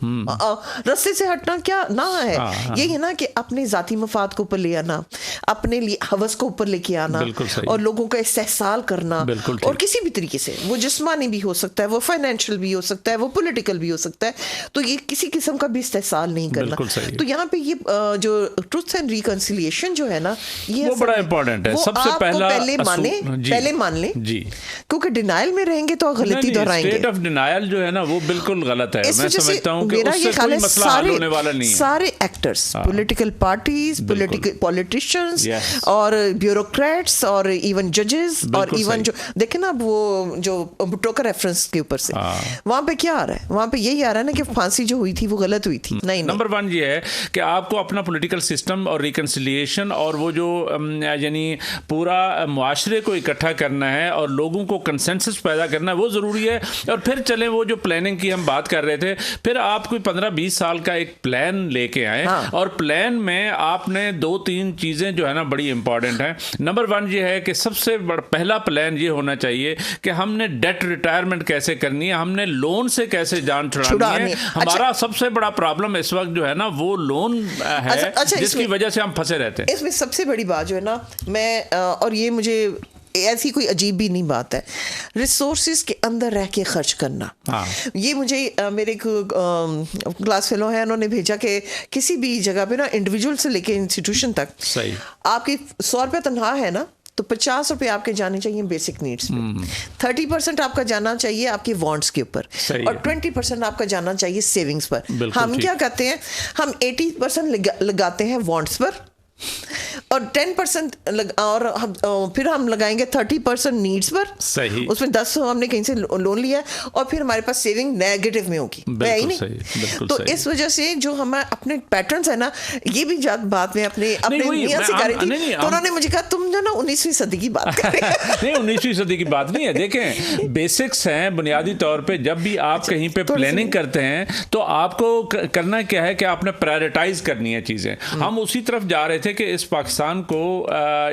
रास्ते से हटना क्या ना है, ये है ना कि अपने जाती मफाद को ऊपर ले आना, अपने लिए हवस को ऊपर लेके आना, और लोगों का इस्तेहसाल करना, और किसी भी तरीके से, वो जिस्मानी भी हो सकता है, वो फाइनेंशियल भी हो सकता है, वो पॉलिटिकल भी हो सकता है, तो ये किसी किस्म का भी इस्तेहसाल नहीं करना। तो यहाँ पे ये जो ट्रुथ एंड रिकंसिलिएशन जो है ना, ये वो बड़ा इंपॉर्टेंट है। सबसे पहला पहले मान ले जी, क्योंकि डिनाइल में रहेंगे तो गलती दोहराएंगे। स्टेट ऑफ डिनाइल जो है ना वो बिल्कुल गलत है। मैं समझता हूं कि उससे कोई मसला हल होने वाला नहीं है। सारे एक्टर्स, पॉलिटिकल पार्टीज, पॉलिटिशियंस और ब्यूरोक्रेट्स और इवन जजेस, और इवन जो देखे ना वो जो भुट्टो का रेफरेंस के ऊपर से वहां पे क्या आ रहा है? वहां पे यही आ रहा है ना कि फांसी जो हुई थी वो गलत हुई थी। नहीं, नंबर 1 ये है कि आपको अपना पॉलिटिकल सिस्टम और रिकंसिलिएशन और वो जो यानी पूरा मुआशरे को इकट्ठा करना है और लोगों को कंसेंसस पैदा करना है, वो ज़रूरी है। और फिर चले वो जो प्लानिंग की हम बात कर रहे थे, फिर आप कोई 15-20 साल का एक प्लान लेके आए, और प्लान में आपने 2-3 चीज़ें जो है ना बड़ी इंपॉर्टेंट हैं। नंबर 1 ये है कि सबसे पहला प्लान ये होना चाहिए कि हमने डेट रिटायरमेंट कैसे करनी है, हमने लोन से कैसे जान छुड़ानी है। हमारा सबसे बड़ा प्रॉब्लम इस वक्त जो है ना वो लोन है, जिसकी वजह से हम फंसे रहते हैं। इसमें सबसे बड़ी बात जो है ना, मैं और ये मुझे ऐसी कोई अजीब भी नहीं बात है, रिसोर्सेज के अंदर रह के खर्च करना। ये मुझे मेरे क्लास फेलो है, उन्होंने भेजा कि किसी भी जगह पे ना, इंडिविजुअल से लेके इंस्टीट्यूशन तक, सही, आपकी 100 रुपये तनख्वाह है ना, तो 50 रुपये आपके जाने चाहिए बेसिक नीड्स में, 30% आपका जाना चाहिए आपके वांट्स के ऊपर, और 20% आपका जाना चाहिए सेविंग्स पर। हम क्या करते हैं, हम 80% लगाते हैं वांट्स पर, और 10% और फिर हम लगाएंगे 30% नीड्स पर। सही, उसमें 10 हमने कहीं से लोन लिया है, और फिर हमारे पास सेविंग नेगेटिव में होगी, है ही नहीं। तो इस वजह से जो हमारे अपने पैटर्न्स है ना, ये भी बात में अपने मियां से कर रही थी, तो उन्होंने मुझे कहा तुम जो ना 19वीं सदी की बात कर रहे हैं। नहीं, 19वीं सदी की बात नहीं है। देखें, बेसिक्स हैं बुनियादी तौर पे। जब भी आप कहीं पे प्लानिंग करते हैं तो आपको करना क्या है कि आपने प्रायोरिटाइज करनी है चीज़ें। हम उसी तरफ जा रहे थे कि इस पाकिस्तान को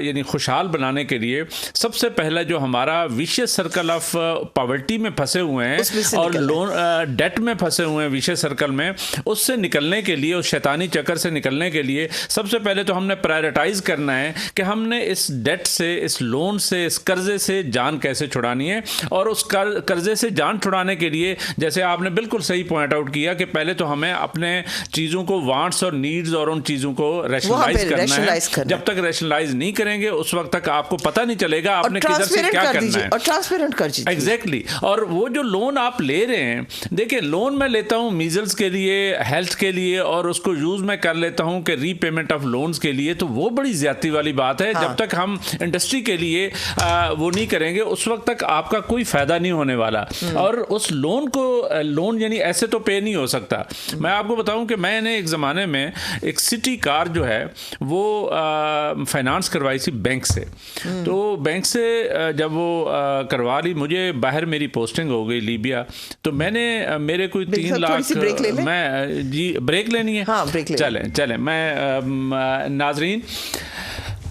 यानी खुशहाल बनाने के लिए सबसे पहला जो हमारा विशियस सर्कल ऑफ पॉवर्टी में फंसे हुए हैं और लोन डेट में फंसे हुए हैं विशियस सर्कल में, उससे निकलने के लिए, उस शैतानी चक्कर से निकलने के लिए सबसे पहले तो हमने प्रायोरिटाइज करना है कि हमने इस डेट से, इस लोन से, इस कर्जे से जान कैसे छुड़ानी है। और उस कर्जे से जान छुड़ाने के लिए, जैसे आपने बिल्कुल सही पॉइंट आउट किया, कि पहले तो हमें अपने चीज़ों को, वांट्स और नीड्स और उन चीज़ों को रैशनलाइज करना है। जब तक रैशनलाइज नहीं करेंगे उस वक्त तक आपको पता नहीं चलेगा आपने किधर से क्या करना है। और ट्रांसपेरेंट कर दीजिए। एग्जैक्टली। और वो जो लोन आप ले रहे हैं, देखिए लोन मैं लेता हूँ मीजल्स के लिए, हेल्थ के लिए, और उसको यूज मैं कर लेता हूँ कि रीपेमेंट ऑफ लोन्स के लिए, तो वो बड़ी ज्यादती वाली बात है। जब तक हम इंडस्ट्री के लिए वो नहीं करेंगे उस वक्त तक आपका कोई फायदा नहीं होने वाला। और उस लोन को, लोन यानी ऐसे तो पे नहीं हो सकता। मैं आपको बताऊं कि मैंने एक ज़माने में एक सिटी कार जो है वो फाइनेंस करवाई थी बैंक से, तो बैंक से जब वो करवा ली, मुझे बाहर मेरी पोस्टिंग हो गई लीबिया, तो मैंने मेरे कोई 3 लाख मैं जी ब्रेक लेनी है। हाँ, ब्रेक चलें मैं नाजरीन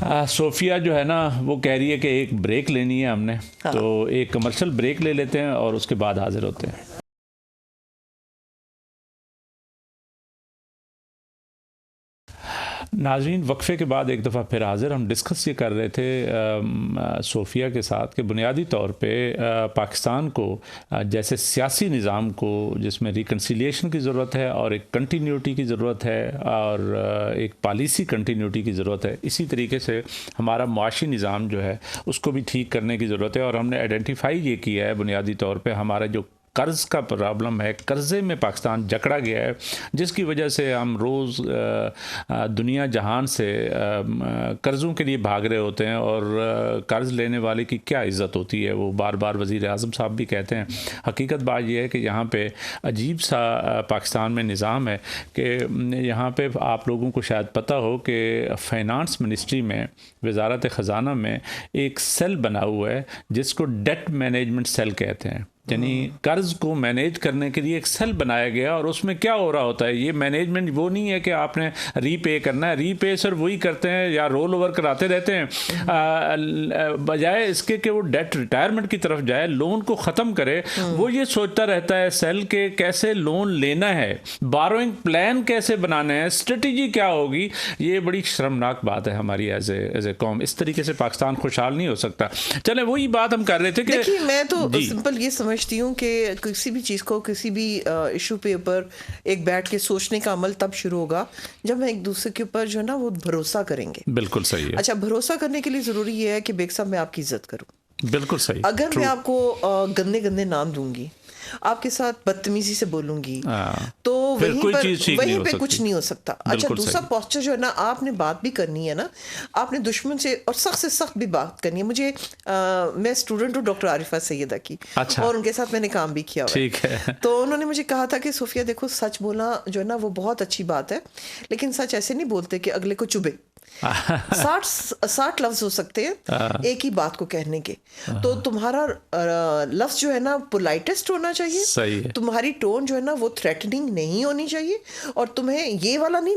सोफिया जो है ना वो कह रही है कि एक ब्रेक लेनी है हमने। हाँ। तो एक कमर्शियल ब्रेक ले लेते हैं और उसके बाद हाजिर होते हैं। नाज़रीन वक्फे के बाद एक दफ़ा फिर हाज़िर। हम डिस्कस ये कर रहे थे सोफिया के साथ कि बुनियादी तौर पे पाकिस्तान को जैसे सियासी निज़ाम को जिसमें रिकन्सिलिएशन की ज़रूरत है और एक कंटिन्यूटी की ज़रूरत है और एक पॉलिसी कंटिन्यूटी की ज़रूरत है, इसी तरीके से हमारा मुआशी निज़ाम जो है उसको भी ठीक करने की ज़रूरत है। और हमने आइडेंटिफाई ये किया है बुनियादी तौर पर हमारा जो कर्ज़ का प्रॉब्लम है, कर्ज़े में पाकिस्तान जकड़ा गया है, जिसकी वजह से हम रोज़ दुनिया जहान से कर्ज़ों के लिए भाग रहे होते हैं और कर्ज़ लेने वाले की क्या इज़्ज़त होती है, वो बार बार वज़ीर आज़म साहब भी कहते हैं। हकीकत बात यह है कि यहाँ पे अजीब सा पाकिस्तान में निज़ाम है कि यहाँ पे आप लोगों को शायद पता हो कि फ़ाइनेंस मिनिस्ट्री में वज़ारत ख़ज़ाना में एक सेल बना हुआ है जिसको डेट मैनेजमेंट सेल कहते हैं, यानी कर्ज़ को मैनेज करने के लिए एक सेल बनाया गया। और उसमें क्या हो रहा होता है, ये मैनेजमेंट वो नहीं है कि आपने रीपे करना है, रीपे सर वही करते हैं या रोल ओवर कराते रहते हैं, बजाय इसके कि वो डेट रिटायरमेंट की तरफ जाए, लोन को ख़त्म करे। वो ये सोचता रहता है सेल के कैसे लोन लेना है, बारोइंग प्लान कैसे बनाना है, स्ट्रेटजी क्या होगी। ये बड़ी शर्मनाक बात है हमारी एज ए कौम। इस तरीके से पाकिस्तान खुशहाल नहीं हो सकता। चले वही बात हम कर रहे थे कि देखिए मैं तो सिंपल ये समझती हूँ कि किसी भी चीज़ को, किसी भी इशू पे ऊपर एक बैठ के सोचने का अमल तब शुरू होगा जब हम एक दूसरे के ऊपर जो है ना वो भरोसा करेंगे। बिल्कुल सही है। अच्छा, भरोसा करने के लिए ज़रूरी ये है कि बेग साहब मैं आपकी इज्जत करूँ। बिल्कुल सही। अगर मैं आपको गंदे गंदे नाम दूंगी, आपके साथ बदतमीजी से बोलूंगी, तो वहीं पे कुछ नहीं हो सकता। अच्छा, दूसरा पोस्चर जो है ना, आपने बात भी करनी है ना, आपने दुश्मन से और सख्त से सख्त भी बात करनी है। मुझे मैं स्टूडेंट हूँ डॉक्टर आरिफा सैयदा की। अच्छा। और उनके साथ मैंने काम भी किया। ठीक है। तो उन्होंने मुझे कहा था कि सोफिया देखो, सच बोलना जो है ना वो बहुत अच्छी बात है, लेकिन सच ऐसे नहीं बोलते कि अगले को चुभे। 60 लफ्ज हो सकते हैं एक ही बात को कहने के। तो तुम्हारा लफ्ज जो है ना पोलाइटेस्ट होना चाहिए। सही है। तुम्हारी टोन जो है ना वो थ्रेटनिंग नहीं होनी चाहिए, और तुम्हें ये वाला नहीं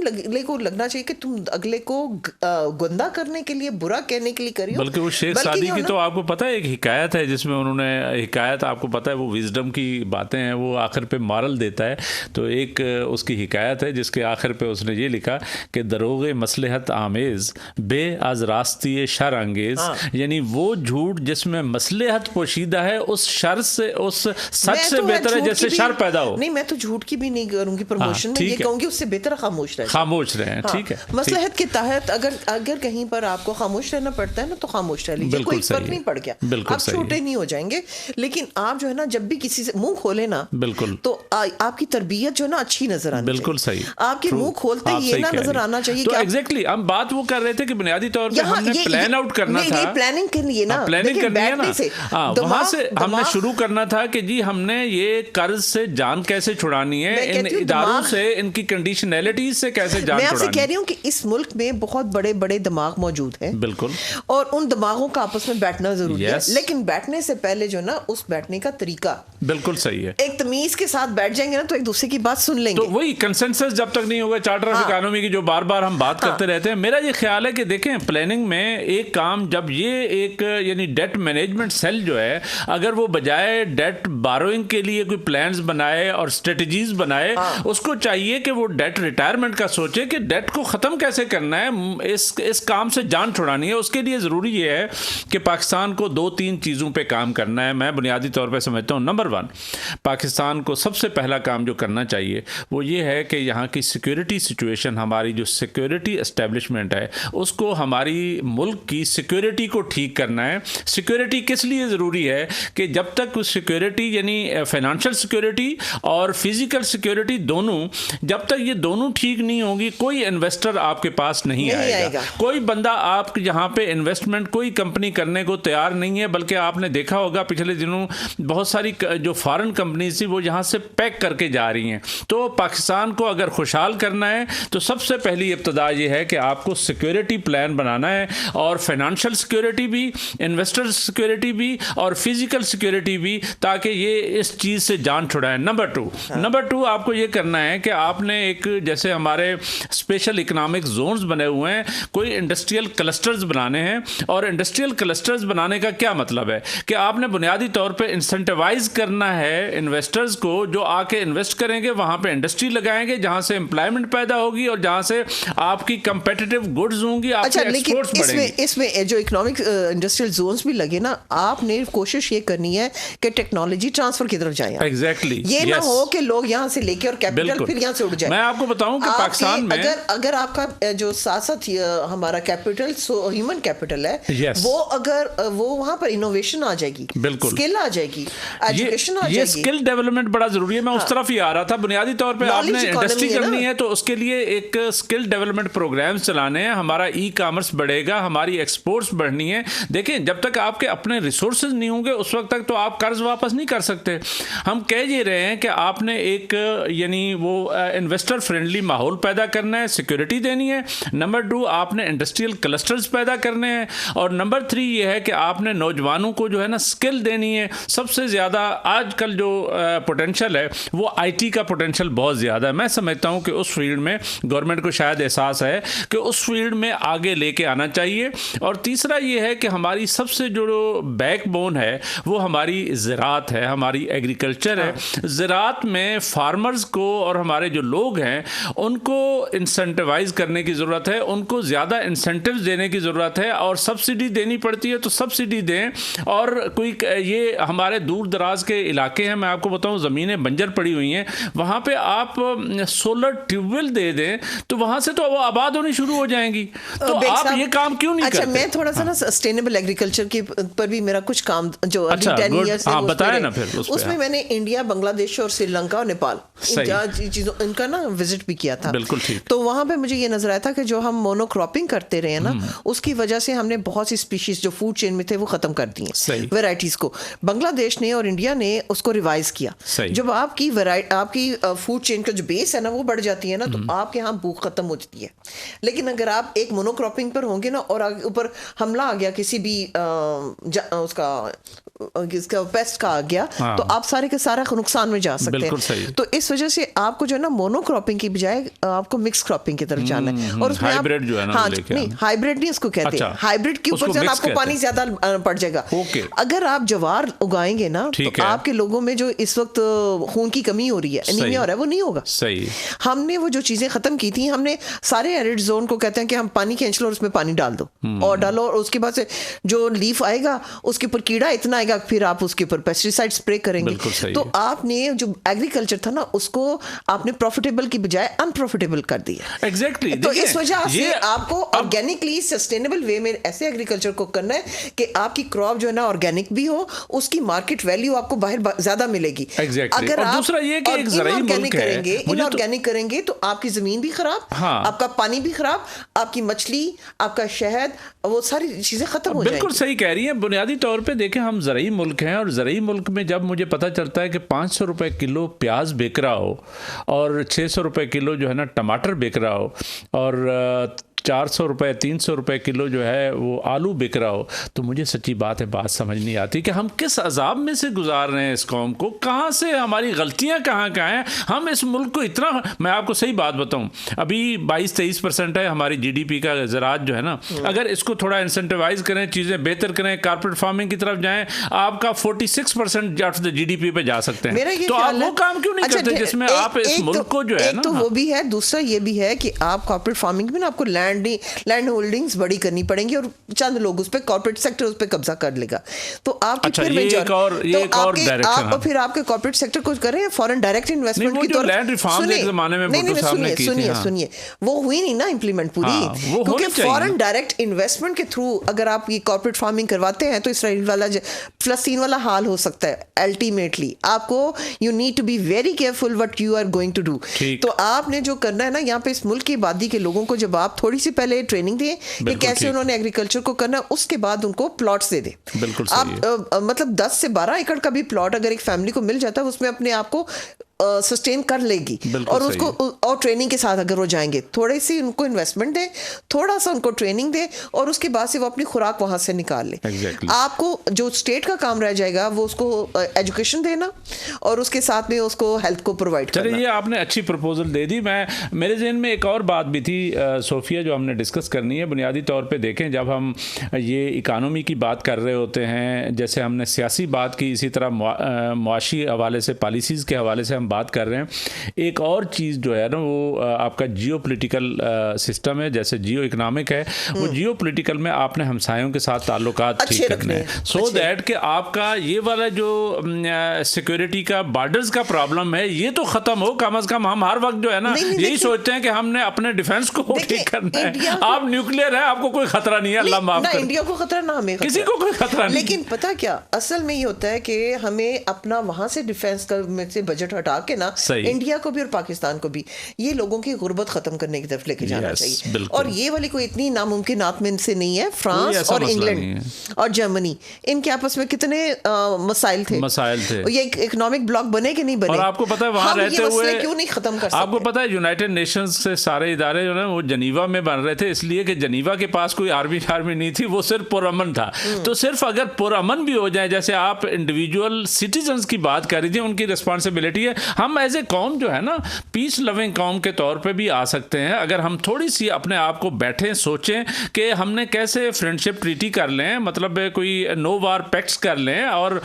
लगना चाहिए कि तुम अगले को गंदा करने के लिए, बुरा कहने के लिए करियो। बल्कि वो शेख सादी की तो आपको पता है एक हिकायत है जिसमें उन्होंने, हिकायत आपको पता है वो विजडम की बातें हैं, वो आखिर पे मॉरल देता है। तो एक उसकी हिकायत है जिसके आखिर पे उसने ये लिखा कि दरोगे मसलहत आमेज बे आज रास्ती शर अंगेज, यानी वो झूठ जिसमें मसलहत पोशीदा है उस शर से, उस सच से बेहतर है जैसे शर पैदा हो। नहीं, मैं तो झूठ की भी नहीं करूंगी प्रमोशन में, ये कहूंगी उससे बेहतर खामोश रहे। ठीक है। मसलहत के तहत अगर कहीं पर आपको खामोश रहना पड़ता है ना तो खामोश रह लीजिए, कोई फर्क नहीं पड़ गया, आप छोटे नहीं हो जाएंगे। लेकिन आप जो है ना जब भी किसी से मुंह खोले ना, बिल्कुल, तो आपकी तरबियत जो है ना अच्छी नजर आनी, बिल्कुल सही, आपके मुंह खोलते ये ना नजर आना चाहिए। तो एग्जैक्टली हम बात वो कर रहे थे कि बुनियादी तौर पे हमने प्लान आउट करना था, प्लानिंग करनी है ना, प्लानिंग करनी है ना, वहां से हमने शुरू करना था कि जी हमने ये कर्ज से जान कैसे छुड़ानी है, इन इदारों से, इनकी कंडीशनैलिटीज से कैसे जान छुड़ानी है। मैं आपसे कह रही हूँ कि इस मुल्क में बहुत बड़े बड़े दिमाग मौजूद हैं, बिल्कुल, और उन दिमागों का आपस में बैठना जरूरी है। लेकिन बैठने से पहले जो ना उस बैठने का तरीका बिल्कुल सही है। एक तमीज के साथ बैठ जाएंगे ना तो एक दूसरे की बात सुन लेंगे। तो वही कंसेंसस जब तक नहीं होगा, चार्टर ऑफ इकोनॉमी की जो बार बार हम बात करते रहते हैं, मेरा ये ख्याल है कि देखें प्लानिंग में एक काम, जब ये एक यानी डेट मैनेजमेंट सेल जो है, अगर वो बजाय डेट बारोइंग के लिए कोई प्लान्स बनाए और स्ट्रेटजीज बनाए, उसको चाहिए कि वो डेट रिटायरमेंट का सोचे कि डेट को ख़त्म कैसे करना है, इस काम से जान छुड़ानी है। उसके लिए ज़रूरी ये है कि पाकिस्तान को 2-3 चीज़ों पे काम करना है। मैं बुनियादी तौर पे समझता हूँ, नंबर 1, पाकिस्तान को सबसे पहला काम जो करना चाहिए वो ये है कि यहाँ की सिक्योरिटी सिचुएशन, हमारी जो सिक्योरिटी एस्टेब्लिशमेंट है, उसको, हमारी मुल्क की सिक्योरिटी को ठीक करना है। सिक्योरिटी किस लिए ज़रूरी है कि जब तक उस सिक्योरिटी यानी फाइनेंशियल सिक्योरिटी और फिजिकल सिक्योरिटी दोनों, जब तक ये दोनों ठीक नहीं होगी, कोई इन्वेस्टर आपके पास नहीं आएगा। कोई बंदा आप यहाँ पे इन्वेस्टमेंट, कोई कंपनी करने को तैयार नहीं है। बल्कि आपने देखा होगा पिछले दिनों बहुत सारी जो फॉरेन कंपनीज थी वो यहाँ से पैक करके जा रही हैं। तो पाकिस्तान को अगर खुशहाल करना है तो सबसे पहली इब्तदा ये है कि आपको आपको सिक्योरिटी प्लान बनाना है, और फाइनेंशियल सिक्योरिटी भी, इन्वेस्टर सिक्योरिटी भी और फिजिकल सिक्योरिटी भी, ताकि ये इस चीज़ से जान छुड़ाएं। नंबर टू आपको ये करना है कि आपने एक, जैसे हमारे स्पेशल इकोनॉमिक जोन्स बने हुए हैं, कोई इंडस्ट्रियल क्लस्टर्स बनाने हैं। और इंडस्ट्रियल क्लस्टर्स बनाने का क्या मतलब है कि आपने बुनियादी तौर पे इंसेंटिवाइज करना है इन्वेस्टर्स को, जो आके इन्वेस्ट करेंगे, वहाँ पे इंडस्ट्री लगाएंगे जहाँ से एम्प्लॉयमेंट पैदा होगी और जहाँ से आपकी कंपेटिटिव गुड्स होंगी, आपके एक्सपोर्ट्स बढ़ेंगे। इसमें जो इकोनॉमिक इंडस्ट्रियल जोन्स भी लगे ना, आपने कोशिश ये करनी है कि टेक्नोलॉजी ट्रांसफर की तरफ जाए। एग्जैक्टली, ये ना हो कि लोग यहाँ से लेके और कैपिटल फिर यहाँ से उड़ जाए। मैं आपको बताऊं कि पाकिस्तान में अगर आपका जो साथ हमारा कैपिटल ह्यूमन कैपिटल है, yes. वो अगर वो वहाँ पर इनोवेशन आ जाएगी, स्किल आ जाएगी, एजुकेशन आ जाएगी। ये स्किल डेवलपमेंट बड़ा जरूरी है। मैं उस तरफ ही आ रहा था। बुनियादी तौर पे आपने इंडस्ट्री करनी है तो उसके लिए एक स्किल डेवलपमेंट प्रोग्राम चलाने हैं। हमारा ई कॉमर्स बढ़ेगा, हमारी एक्सपोर्ट्स बढ़नी है। देखें, जब तक आपके अपने रिसोर्सेज नहीं होंगे उस वक्त तक तो आप कर्ज वापस नहीं कर सकते। हम कह ये रहे हैं कि आपने एक यानी वो इन्वेस्टर फ्रेंडली माहौल पैदा करना है, सिक्योरिटी देनी है। नंबर 2 आपने इंडस्ट्रियल क्लस्टर्स पैदा करने हैं, और नंबर 3 ये है कि आपने नौजवानों को जो है ना स्किल देनी है। सबसे ज़्यादा आजकल जो पोटेंशियल है वो आईटी का पोटेंशियल बहुत ज़्यादा है। मैं समझता हूँ कि उस फील्ड में गवर्नमेंट को शायद एहसास है कि उस फील्ड में आगे लेके आना चाहिए। और तीसरा ये है कि हमारी सबसे जो बैकबोन है वो हमारी ज़राअत है, हमारी एग्रीकल्चर है। ज़राअत में फार्मर्स को और हमारे जो लोग हैं उनको इंसेंटिवाइज करने की ज़रूरत है, उनको ज़्यादा इंसेंटिव्स देने की ज़रूरत है, और सब्सिडी देनी पड़ती है तो सब्सिडी दें। और कोई ये हमारे दूर दराज के इलाके हैं, मैं आपको बताऊं ज़मीनें बंजर पड़ी हुई हैं, वहाँ पे आप सोलर ट्यूबवेल दे दें तो वहाँ से तो वो आबाद होनी शुरू हो जाएंगी। तो आप ये काम क्यों नहीं करते? मैं थोड़ा सा ना सस्टेनेबल एग्रीकल्चर के पर भी मेरा कुछ काम जो अभी 10 ईयर्स से बताया ना, फिर उसमें मैंने इंडिया, बांग्लादेश और श्रीलंका और नेपाल चीजों इनका ना विजिट भी किया था। बिल्कुल ठीक। तो वहाँ पे मुझे ये नजर आया था कि जो हम मोनोक्रॉपिंग करते रहे ना, उसकी वजह से हमने बहुत सी स्पीशीज जो फूड चेन में थे वो खत्म कर दी हैं, वेराइटीज को। बांग्लादेश ने और इंडिया ने उसको रिवाइज किया। जब आपकी आपकी फूड चेन का जो बेस है ना वो बढ़ जाती है ना, तो आपके यहाँ भूख खत्म हो जाती है। लेकिन अगर आप एक मोनोक्रॉपिंग पर होंगे ना और ऊपर हमला आ गया किसी भी उसका पेस्ट का आ गया, तो आप सारे के सारा नुकसान में जा सकते हैं। तो इस वजह से आपको जो है ना मोनोक्रॉपिंग की बजाय आपको मिक्स क्रॉपिंग की तरफ जाना है। और उसमें हाइब्रिड जो है ना, नहीं हाइब्रिड नहीं इसको कहते हैं। हाइब्रिड के ऊपर जो आपको पानी ज्यादा पड़ जाएगा। अगर आप ज्वार उगाएंगे ना तो आपके लोगों में जो इस वक्त खून की कमी हो रही है, एनीमिया हो रहा है, वो नहीं होगा। सही। हमने वो जो चीजें खत्म की थी, हमने सारे एरिड जोन को कहते हैं कि हम पानी खींच लो और उसमें पानी डाल दो और डालो, और उसके बाद से जो लीफ आएगा उसके ऊपर कीड़ा इतना आएगा, फिर आप उसके ऊपर पेस्टिसाइड स्प्रे करेंगे। तो आपने जो एग्रीकल्चर था ना उसको आपने प्रॉफिटेबल की बजाय अनप्रॉफिटेबल कर दिया। एग्जैक्टली। तो इस वजह से आपको ऑर्गेनिकली सस्टेनेबल वे में ऐसे एग्रीकल्चर को करना है कि आपकी क्रॉप जो है ना ऑर्गेनिक भी हो, उसकी मार्केट वैल्यू आपको बाहर ज्यादा मिलेगी। अगर आप दूसरा ये कि एक ज़राई मुल्क है, इनऑर्गेनिक करेंगे तो आपकी जमीन भी खराब, आपका पानी भी खराब, आपकी मछली, आपका शहद, वो सारी चीजें खत्म हो जाएंगी। बिल्कुल सही कह रही है। बुनियादी तौर पे देखें, हम ज़राई मुल्क हैं, और ज़राई मुल्क में जब मुझे पता चलता है कि 500 रुपए किलो प्याज बिक रहा हो और 600 रुपए किलो जो है ना टमाटर बिक रहा हो और 400 रुपए 300 रुपए किलो जो है वो आलू बिक रहा हो, तो मुझे सच्ची बात है, बात समझ नहीं आती कि हम किस अजाब में से गुजार रहे हैं इस कौम को। कहाँ से हमारी गलतियाँ कहाँ हैं? हम इस मुल्क को इतना, मैं आपको सही बात बताऊँ, अभी 22-23% है हमारी GDP का ज़राअत जो है ना, अगर इसको थोड़ा इंसेंटिवाइज करें, चीज़ें बेहतर करें, कारपोरेट फार्मिंग की तरफ जाएँ, आपका 46% ऑफ द GDP पे जा सकते हैं। तो आप वो काम क्यों नहीं करते जिसमें आप इस मुल्क को जो है ना, तो वो भी है। दूसरा ये भी है कि आप कॉर्पोरेट फार्मिंग में ना आपको लैंड होल्डिंग्स बड़ी करनी पड़ेंगी और चंद लोग उस पे कॉर्पोरेट सेक्टर उस पे कब्जा कर लेगा। तो आपकी फिर फिर आपके कॉर्पोरेट सेक्टर को करें फॉरेन डायरेक्ट इन्वेस्टमेंट की तौर सुनिए वो हुई नहीं ना इंप्लीमेंट पूरी, क्योंकि फॉरेन डायरेक्ट इन्वेस्टमेंट के थ्रू अगर आप ये कॉर्पोरेट फार्मिंग करवाते हैं तो इसराइल वाला फ़लस्तीन वाला हाल हो सकता है। अल्टीमेटली आपको you need to be very careful what you are going to do. तो आपने जो करना है ना, यहाँ पे इस मुल्क की आबादी के लोगों को जब आप थोड़ी सी पहले ट्रेनिंग दें कि कैसे उन्होंने एग्रीकल्चर को करना, उसके बाद उनको प्लॉट्स दे दें। आप मतलब 10 से 12 एकड़ का भी प्लॉट अगर एक फैमिली को मिल जाता है, उसमें अपने आप को सस्टेन कर लेगी, और उसको और ट्रेनिंग के साथ अगर वो जाएंगे, थोड़ी सी उनको इन्वेस्टमेंट दे, थोड़ा सा उनको ट्रेनिंग दे, और उसके बाद से वो अपनी खुराक वहां से निकाल ले। आपको जो स्टेट का काम रह जाएगा वो उसको एजुकेशन देना और उसके साथ में उसको हेल्थ को प्रोवाइड करना। चलिए, ये आपने अच्छी प्रपोजल दे दी। मेरे जहन में एक और बात भी थी सोफिया, जो हमने डिस्कस करनी है। बुनियादी तौर पे देखें, जब हम ये इकानमी की बात कर रहे होते हैं, जैसे हमने सियासी बात की, इसी तरह मुआशी हवाले से, पॉलिसीज़ के हवाले से हम बात कर रहे हैं। एक और चीज़ जो है ना, वो आपका जियो पोलिटिकल सिस्टम है, जैसे जियो इकनॉमिक है, वो जियो पोलिटिकल में आपने हमसायों के साथ ताल्लुकात ठीक करने हैं, सो दैट कि आपका ये वाला जो सिक्योरिटी का, बॉर्डर्स का प्रॉब्लम है, ये तो ख़त्म हो। कम अज़ कम हम हर वक्त जो है ना यही सोचते हैं कि हमने अपने डिफेंस को ठीक करना है। आप न्यूक्लियर है, आपको कोई खतरा नहीं है, अल्लाह माफ करे। इंडिया को खतरा ना, हमें किसी को कोई खतरा नहीं। लेकिन पता क्या असल में ये होता है कि हमें अपना वहां से डिफेंस का में से बजट हटा के ना, इंडिया को भी और पाकिस्तान को भी ये लोगों की गुर्बत खत्म करने की तरफ लेके जाना चाहिए। और ये वाली कोई इतनी नामुमकिनात में से नहीं है। फ्रांस और इंग्लैंड और जर्मनी, इनके आपस में कितने मसाइल थे। ये इकोनॉमिक ब्लॉक बने कि नहीं बने, और आपको पता है वहां रहते हुए क्यों नहीं खत्म कर सकते। आपको पता है यूनाइटेड नेशंस से सारे इदारे जो है वो जनीवा में बन रहे थे, इसलिए कि जनीवा के पास कोई आर्मी नहीं थी, वो सिर्फ पुरअमन था। तो सिर्फ अगर पुरअमन भी हो जाए, जैसे आप इंडिविजुअल सिटीजन्स की बात कर रही थी, उनकी रिस्पॉन्सिबिलिटी है। हम एज ए कौम जो है ना, पीस लविंग कौम के तौर पे भी आ सकते हैं, अगर हम थोड़ी सी अपने आप को बैठें, सोचें कि हमने कैसे फ्रेंडशिप ट्रीटी कर लें, मतलब कोई नो वार पैक्ट्स कर लें, और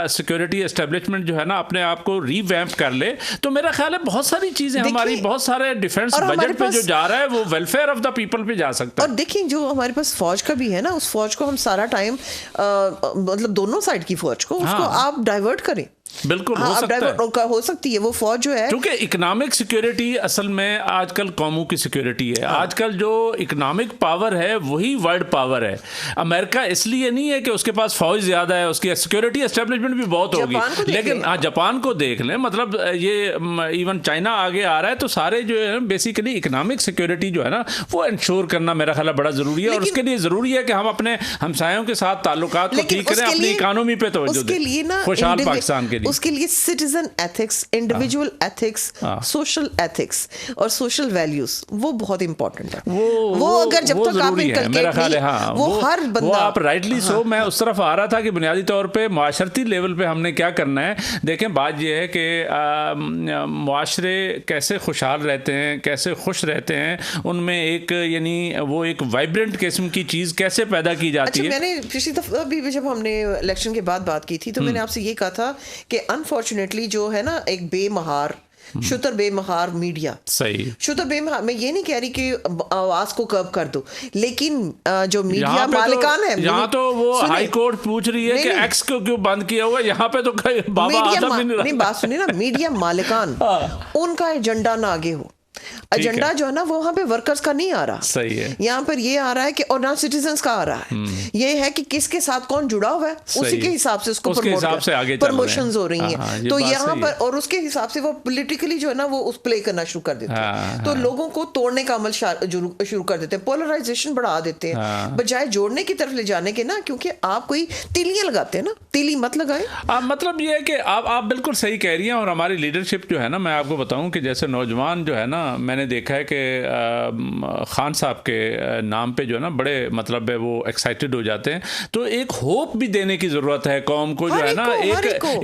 सिक्योरिटी एस्टेब्लिशमेंट जो है ना अपने आप को रीवैम्प कर ले। तो मेरा ख्याल है बहुत सारी चीज़ें हमारी, बहुत सारे डिफेंस बजट पे जो जा रहा है वो वेलफेयर ऑफ द पीपल पे जा सकता है। और देखिए, जो हमारे पास फौज का भी है ना, उस फौज को हम सारा टाइम मतलब दोनों साइड की फौज को उसको आप डाइवर्ट करें। बिल्कुल हो सकती है वो फौज जो है, क्योंकि इकोनॉमिक सिक्योरिटी असल में आजकल कौमों की सिक्योरिटी है। आजकल जो इकोनॉमिक पावर है वही वर्ल्ड पावर है। अमेरिका इसलिए नहीं है कि उसके पास फौज ज्यादा है, उसकी सिक्योरिटी एस्टेब्लिशमेंट भी बहुत होगी, लेकिन जापान को देख लें, मतलब ये इवन चाइना आगे आ रहा है। तो सारे जो है बेसिकली इकोनॉमिक सिक्योरिटी जो है ना वो इंश्योर करना मेरा ख्याल बड़ा जरूरी है, और उसके लिए जरूरी है कि हम अपने हमसायों के साथ ताल्लुकात को ठीक करें, अपनी इकोनॉमी पे तवज्जो दें, खुशहाल पाकिस्तान के लिए। उसके लिए citizen ethics, individual ethics, social ethics और सोशल वैल्यूज वो बहुत इंपॉर्टेंट है। वो अगर जब तक आप मेरा ख्याल है, हाँ, वो हर बंदा, वो आप राइटली सो, मैं उस तरफ आ रहा था कि बुनियादी तौर पे माशरती लेवल पे हमने क्या करना है। देखें, बात ये है कि मुआशरे कैसे खुशहाल रहते हैं, कैसे खुश रहते हैं, उनमें एक यानी वो एक वाइब्रेंट किस्म की चीज़ कैसे पैदा की जाती है। मैंने पिछली दफा भी जब हमने इलेक्शन के बाद बात की थी तो मैंने आपसे ये कहा था कि अनफॉर्चुनेटली जो है ना एक बेमहार, शुतर बेमहार मीडिया, सही शुतर बेमहार, मैं ये नहीं कह रही कि आवाज को कर्ब कर दो, लेकिन जो मीडिया मालिकान है, यहाँ तो वो हाई कोर्ट पूछ रही है कि एक्स को क्यों बंद किया हुआ, यहाँ पे तो बाबा आजम नहीं, बात सुनिए ना, मीडिया मालिकान उनका एजेंडा ना आगे हो। एजेंडा जो है ना वो वहां पे वर्कर्स का नहीं आ रहा, सही है, यहाँ पर ये आ रहा है कि और ना सिटीजन्स का आ रहा है। ये है कि किसके साथ कौन जुड़ा हुआ है, उसी के हिसाब से उसको प्रमोशंस हो रही हैं। तो यहाँ पर और उसके हिसाब से वो पॉलिटिकली जो है ना वो उस प्ले करना शुरू कर देते हैं। तो लोगों को तोड़ने का अमल शुरू कर देते हैं, पोलराइजेशन बढ़ा देते हैं बजाय जोड़ने की तरफ ले जाने के ना, क्योंकि आप कोई तीलियां लगाते हैं ना, तीली मत लगाए। मतलब ये है कि आप बिल्कुल सही कह रही हैं। और हमारी लीडरशिप जो है ना, मैं आपको बताऊं कि जैसे नौजवान जो है ना, मैंने देखा है कि खान साहब के नाम पे जो है ना बड़े मतलब है वो एक्साइटेड हो जाते हैं। तो एक होप भी देने की ज़रूरत है कौम को, जो है ना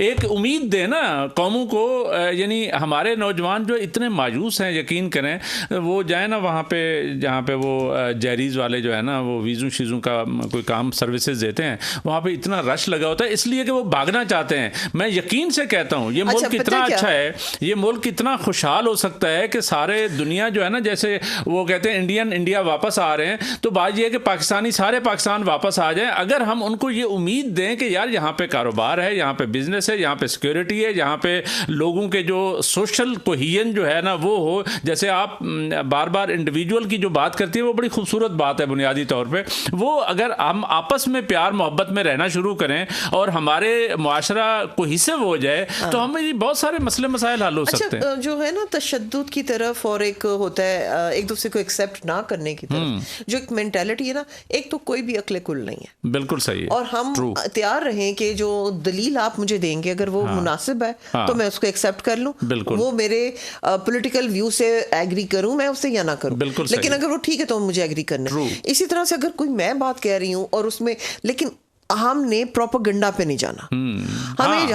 एक उम्मीद देना कौमों को। यानी हमारे नौजवान जो इतने मायूस हैं, यकीन करें, वो जाए ना वहाँ पे जहाँ पे वो जैरीज वाले जो है ना वो वीज़ू शीज़ू का कोई काम सर्विसेज देते हैं, वहाँ पे इतना रश लगा होता है इसलिए कि वो भागना चाहते हैं। मैं यकीन से कहता हूँ ये मुल्क कितना अच्छा है, ये मुल्क कितना खुशहाल हो सकता है कि सारे दुनिया जो है ना, जैसे वो कहते हैं इंडिया वापस आ रहे हैं, तो बात ये है कि सारे पाकिस्तान वापस आ जाएं। अगर हम उनको ये उम्मीद दें कि यार यहाँ पे कारोबार है, यहाँ पे बिजनेस है, यहाँ पे सिक्योरिटी है, यहाँ पे लोगों के जो सोशल कोहिजन जो है ना वो हो। जैसे आप बार बार इंडिविजुअल की जो बात करती है वो बड़ी खूबसूरत बात है बुनियादी तौर पर। वो अगर हम आपस में प्यार मोहब्बत में रहना शुरू करें और हमारे मुआशरा कोहिसिव हो जाए तो हमें बहुत सारे मसले मसाइल हल हो सकते हैं। जो है ना तशद्दुद की तरफ और एक एक होता है एक दूसरे को एक्सेप्ट ना करने की तरफ, जो एक मेंटालिटी है ना, एक तो कोई भी अक्ल कुल नहीं है। बिल्कुल सही है। और हम तैयार रहें कि जो दलील आप मुझे देंगे अगर वो मुनासिब है तो मैं उसको एक्सेप्ट कर लूं, वो मेरे पॉलिटिकल व्यू से एग्री करूं मैं उससे या ना करूं, लेकिन अगर वो ठीक है तो मुझे एग्री करना है। इसी तरह से अगर कोई मैं बात कह रही हूं और उसमें, लेकिन हमने प्रोपेगेंडा पे नहीं जाना।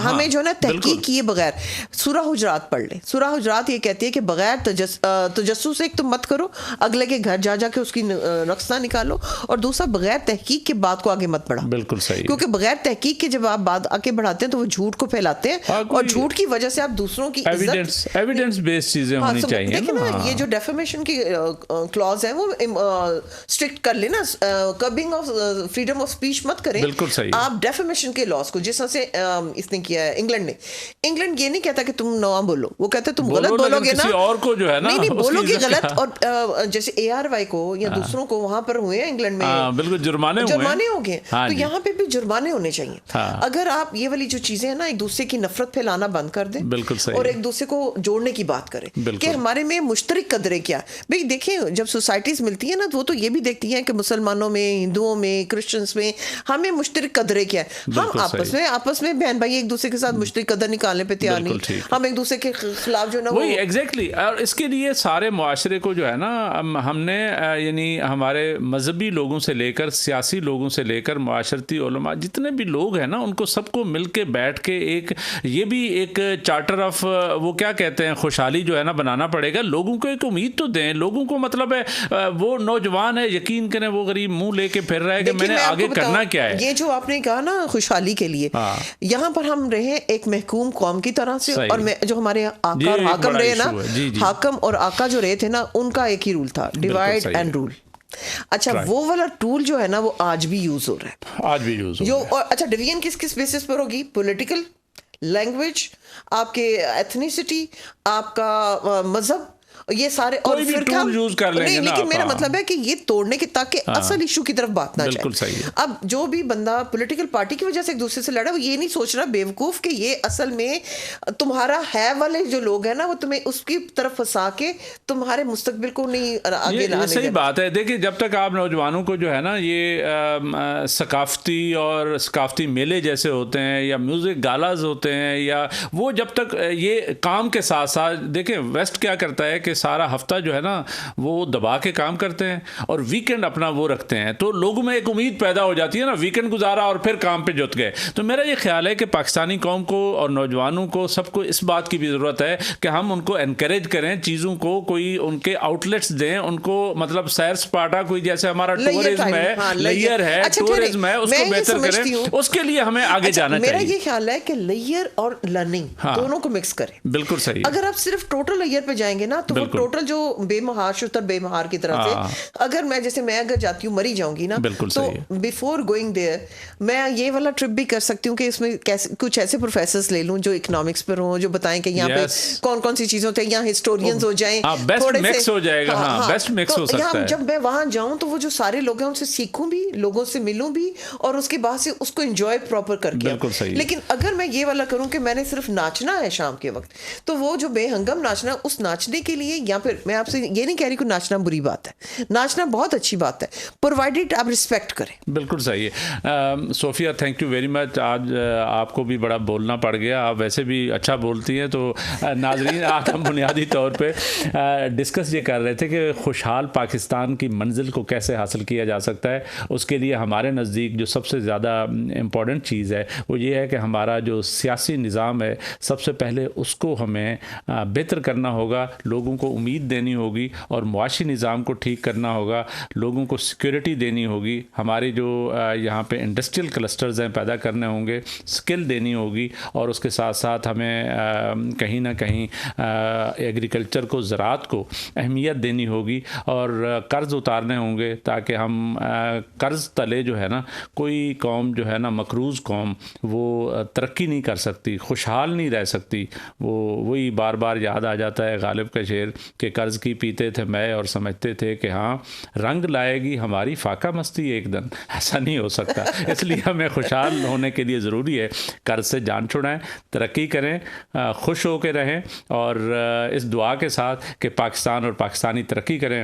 हमें जो ना तहकीक किए बगैर, सूरह हुजरात पढ़ लें। सूरह हुजरात ये कहती है कि बगैर तजस्सुस एक तुम मत करो, अगले के घर जा जाके उसकी नक्शा निकालो, और दूसरा बगैर तहकीक के बात को आगे मत बढ़ाओ। बिल्कुल सही। क्योंकि बगैर तहकीक के जब आप बात आगे बढ़ाते हैं तो वो झूठ को फैलाते हैं, और झूठ की वजह से आप दूसरों की एविडेंस बेस्ड चीजें होनी चाहिए। देखिए ना, ये जो डेफेमेशन की क्लॉज है वो स्ट्रिक्ट कर लेना, curbing of freedom of speech मत करें आप डेफेमेशन के लॉस को, जिस तरह से इसने किया है इंग्लैंड ये नहीं कहता कि तुम ना बोलो, वो कहता है तुम गलत बोलोगे ना, और को जो है ना नहीं बोलोगे गलत। और जैसे ARY को या दूसरों को वहां पर हुए हैं इंग्लैंड में, बिल्कुल जुर्माने हो गए, तो यहाँ पे भी जुर्माने होने चाहिए। अगर आप ये वाली जो चीजें हैं ना, एक दूसरे की नफरत फैलाना बंद कर दें, बिल्कुल सही, और एक दूसरे को जोड़ने की बात करें कि हमारे में मुश्तरक कदरें क्या। भाई देखिए, जब सोसाइटीज मिलती है ना, वो तो ये भी देखती हैं कि मुसलमानों में, हिंदुओं में, क्रिश्चियंस में हमें मुश्तरक कदरें क्या है। हम आपस में बहन भाई एक दूसरे के साथ मुश्तरक कदर निकालने पे तैयार नहीं, हम एक दूसरे के खिलाफ जो ना वही एग्जैक्टली। और इसके लिए सारे मुआशरे को जो है ना, हमने यानी हमारे मजहबी लोगों से लेकर सियासी लोगों से लेकर मुआशरती उलमा जितने भी लोग हैं ना, उनको सबको मिल के बैठ के एक ये भी एक चार्टर ऑफ वो क्या कहते हैं खुशहाली जो है ना बनाना पड़ेगा। लोगों को एक उम्मीद तो दें, लोगों को मतलब है वो नौजवान है, यकीन करें वो गरीब मुंह लेके फिर रहा है कि मैंने आगे करना क्या है। ये जो आपने कहा ना खुशहाली के लिए, यहाँ पर हम रहे एक महकूम कौम की तरह से, और जो हमारे आका और हाकम रहे ना, हाकम और आका जो रहे थे ना, उनका एक ही रूल था, डिवाइड एंड रूल। अच्छा, वो वाला टूल जो है ना वो आज भी यूज हो रहा है, आज भी यूज हो रहा है। अच्छा, डिवीजन किस बेसिस पर होगी? पॉलिटिकल, लैंग्वेज, आपके एथनिसिटी, आपका मजहब, ये सारे और फिर टूल यूज कर लेंगे ना, लेकिन मेरा मतलब है कि ये तोड़ने की, ताकि असल इशू की तरफ बात ना जाए। अब जो भी बंदा पॉलिटिकल पार्टी की वजह से एक दूसरे से लड़ा, वो ये नहीं सोच रहा बेवकूफ कि ये असल में तुम्हारा है वाले जो लोग हैं ना, वो तुम्हें उसकी तरफ फंसा के तुम्हारे मुस्तकबिल को नहीं आगे लाने। सही बात है। देखिए, जब तक आप नौजवानों को जो है ना ये सकाफती और सकाफती मेले जैसे होते हैं या म्यूजिक गालाज होते हैं, या वो जब तक ये काम के साथ साथ, देखें वेस्ट क्या करता है कि सारा हफ्ता जो है ना वो दबा के काम करते हैं और वीकेंड अपना वो रखते हैं, तो लोगों में एक उम्मीद पैदा हो जाती है ना, वीकेंड गुजारा और फिर काम पे जुट गए। तो मेरा ये ख्याल है कि पाकिस्तानी कौम को और नौजवानों को सबको इस बात की भी ज़रूरत है कि हम उनको एनकरेज करें, चीज़ों को कोई उनके आउटलेट्स दें, उनको मतलब सैर सपाटा, कोई जैसे हमारा टूरिज्म है, लेयर है, टूरिज्म है, उसको बेहतर करें। उसके लिए हमें आगे जाना चाहिए। मेरा ये ख्याल है कि लेयर और लर्निंग दोनों को मिक्स करें। बिल्कुल सही। अगर आप सिर्फ टोटल लेयर पे जाएंगे ना, तो टोटल जो बेमहार शुतर बेमहार की तरह से, अगर मैं जैसे मैं अगर जाती हूँ मरी जाऊंगी ना, तो बिफोर गोइंग देयर मैं ये वाला ट्रिप भी कर सकती हूँ कि इसमें कैसे कुछ ऐसे प्रोफेसर्स ले लूँ जो इकोनॉमिक्स पर हों, जो बताएं कि यहाँ पे कौन कौन सी चीजें होती हैं, यहाँ हिस्टोरियंस हो जाएं, थोड़े मिक्स हो जाएगा। बेस्ट मिक्स हो सकता है। जब मैं वहां जाऊं तो वो जो सारे लोग हैं उनसे सीखूं भी, लोगों से मिलूं भी, और उसके बाद से उसको एंजॉय प्रॉपर करके। लेकिन अगर मैं ये वाला करूं कि मैंने सिर्फ नाचना है शाम के वक्त, तो वो जो बेहंगम नाचना, उस नाचने के लिए, या फिर मैं आपसे ये नहीं कह रही कि नाचना बुरी बात है, नाचना बहुत अच्छी बात है, प्रोवाइडेड आप रिस्पेक्ट करें। बिल्कुल सही है। Sofia, thank you very much. आज आपको भी बड़ा बोलना पड़ गया, आप वैसे भी अच्छा बोलती हैं। तो नाजरीन, आज हम बुनियादी तौर पे डिस्कस ये कर रहे थे कि खुशहाल पाकिस्तान की मंजिल को कैसे हासिल किया जा सकता है। उसके लिए हमारे नज़दीक जो सबसे ज़्यादा इम्पॉर्टेंट चीज़ है वो ये है कि हमारा जो सियासी निज़ाम है, सबसे पहले उसको हमें बेहतर करना होगा, लोगों को उम्मीद देनी होगी, और मुआशी निज़ाम को ठीक करना होगा, लोगों को सिक्योरिटी देनी होगी, हमारे जो यहाँ पे इंडस्ट्रियल क्लस्टर्स हैं पैदा करने होंगे, स्किल देनी होगी, और उसके साथ साथ हमें कहीं ना कहीं एग्रीकल्चर को, ज़राअत को अहमियत देनी होगी, और कर्ज़ उतारने होंगे, ताकि हम कर्ज़ तले जो है ना, कोई कौम जो है ना, मकरूज़ कौम, वो तरक्की नहीं कर सकती, खुशहाल नहीं रह सकती। वो वही बार बार याद आ जाता है गालिब का शेर फिर कि कर्ज़ की पीते थे मैं और समझते थे कि हाँ रंग लाएगी हमारी फाका मस्ती एक दिन। ऐसा नहीं हो सकता। इसलिए हमें खुशहाल होने के लिए ज़रूरी है कर्ज़ से जान छुड़ाएं, तरक्की करें, खुश होकर रहें और इस दुआ के साथ कि पाकिस्तान और पाकिस्तानी तरक्की करें।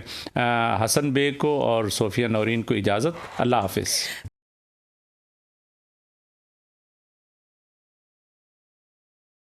हसन बेग को और सोफिया नौरीन को इजाज़त। अल्लाह हाफ़िज़।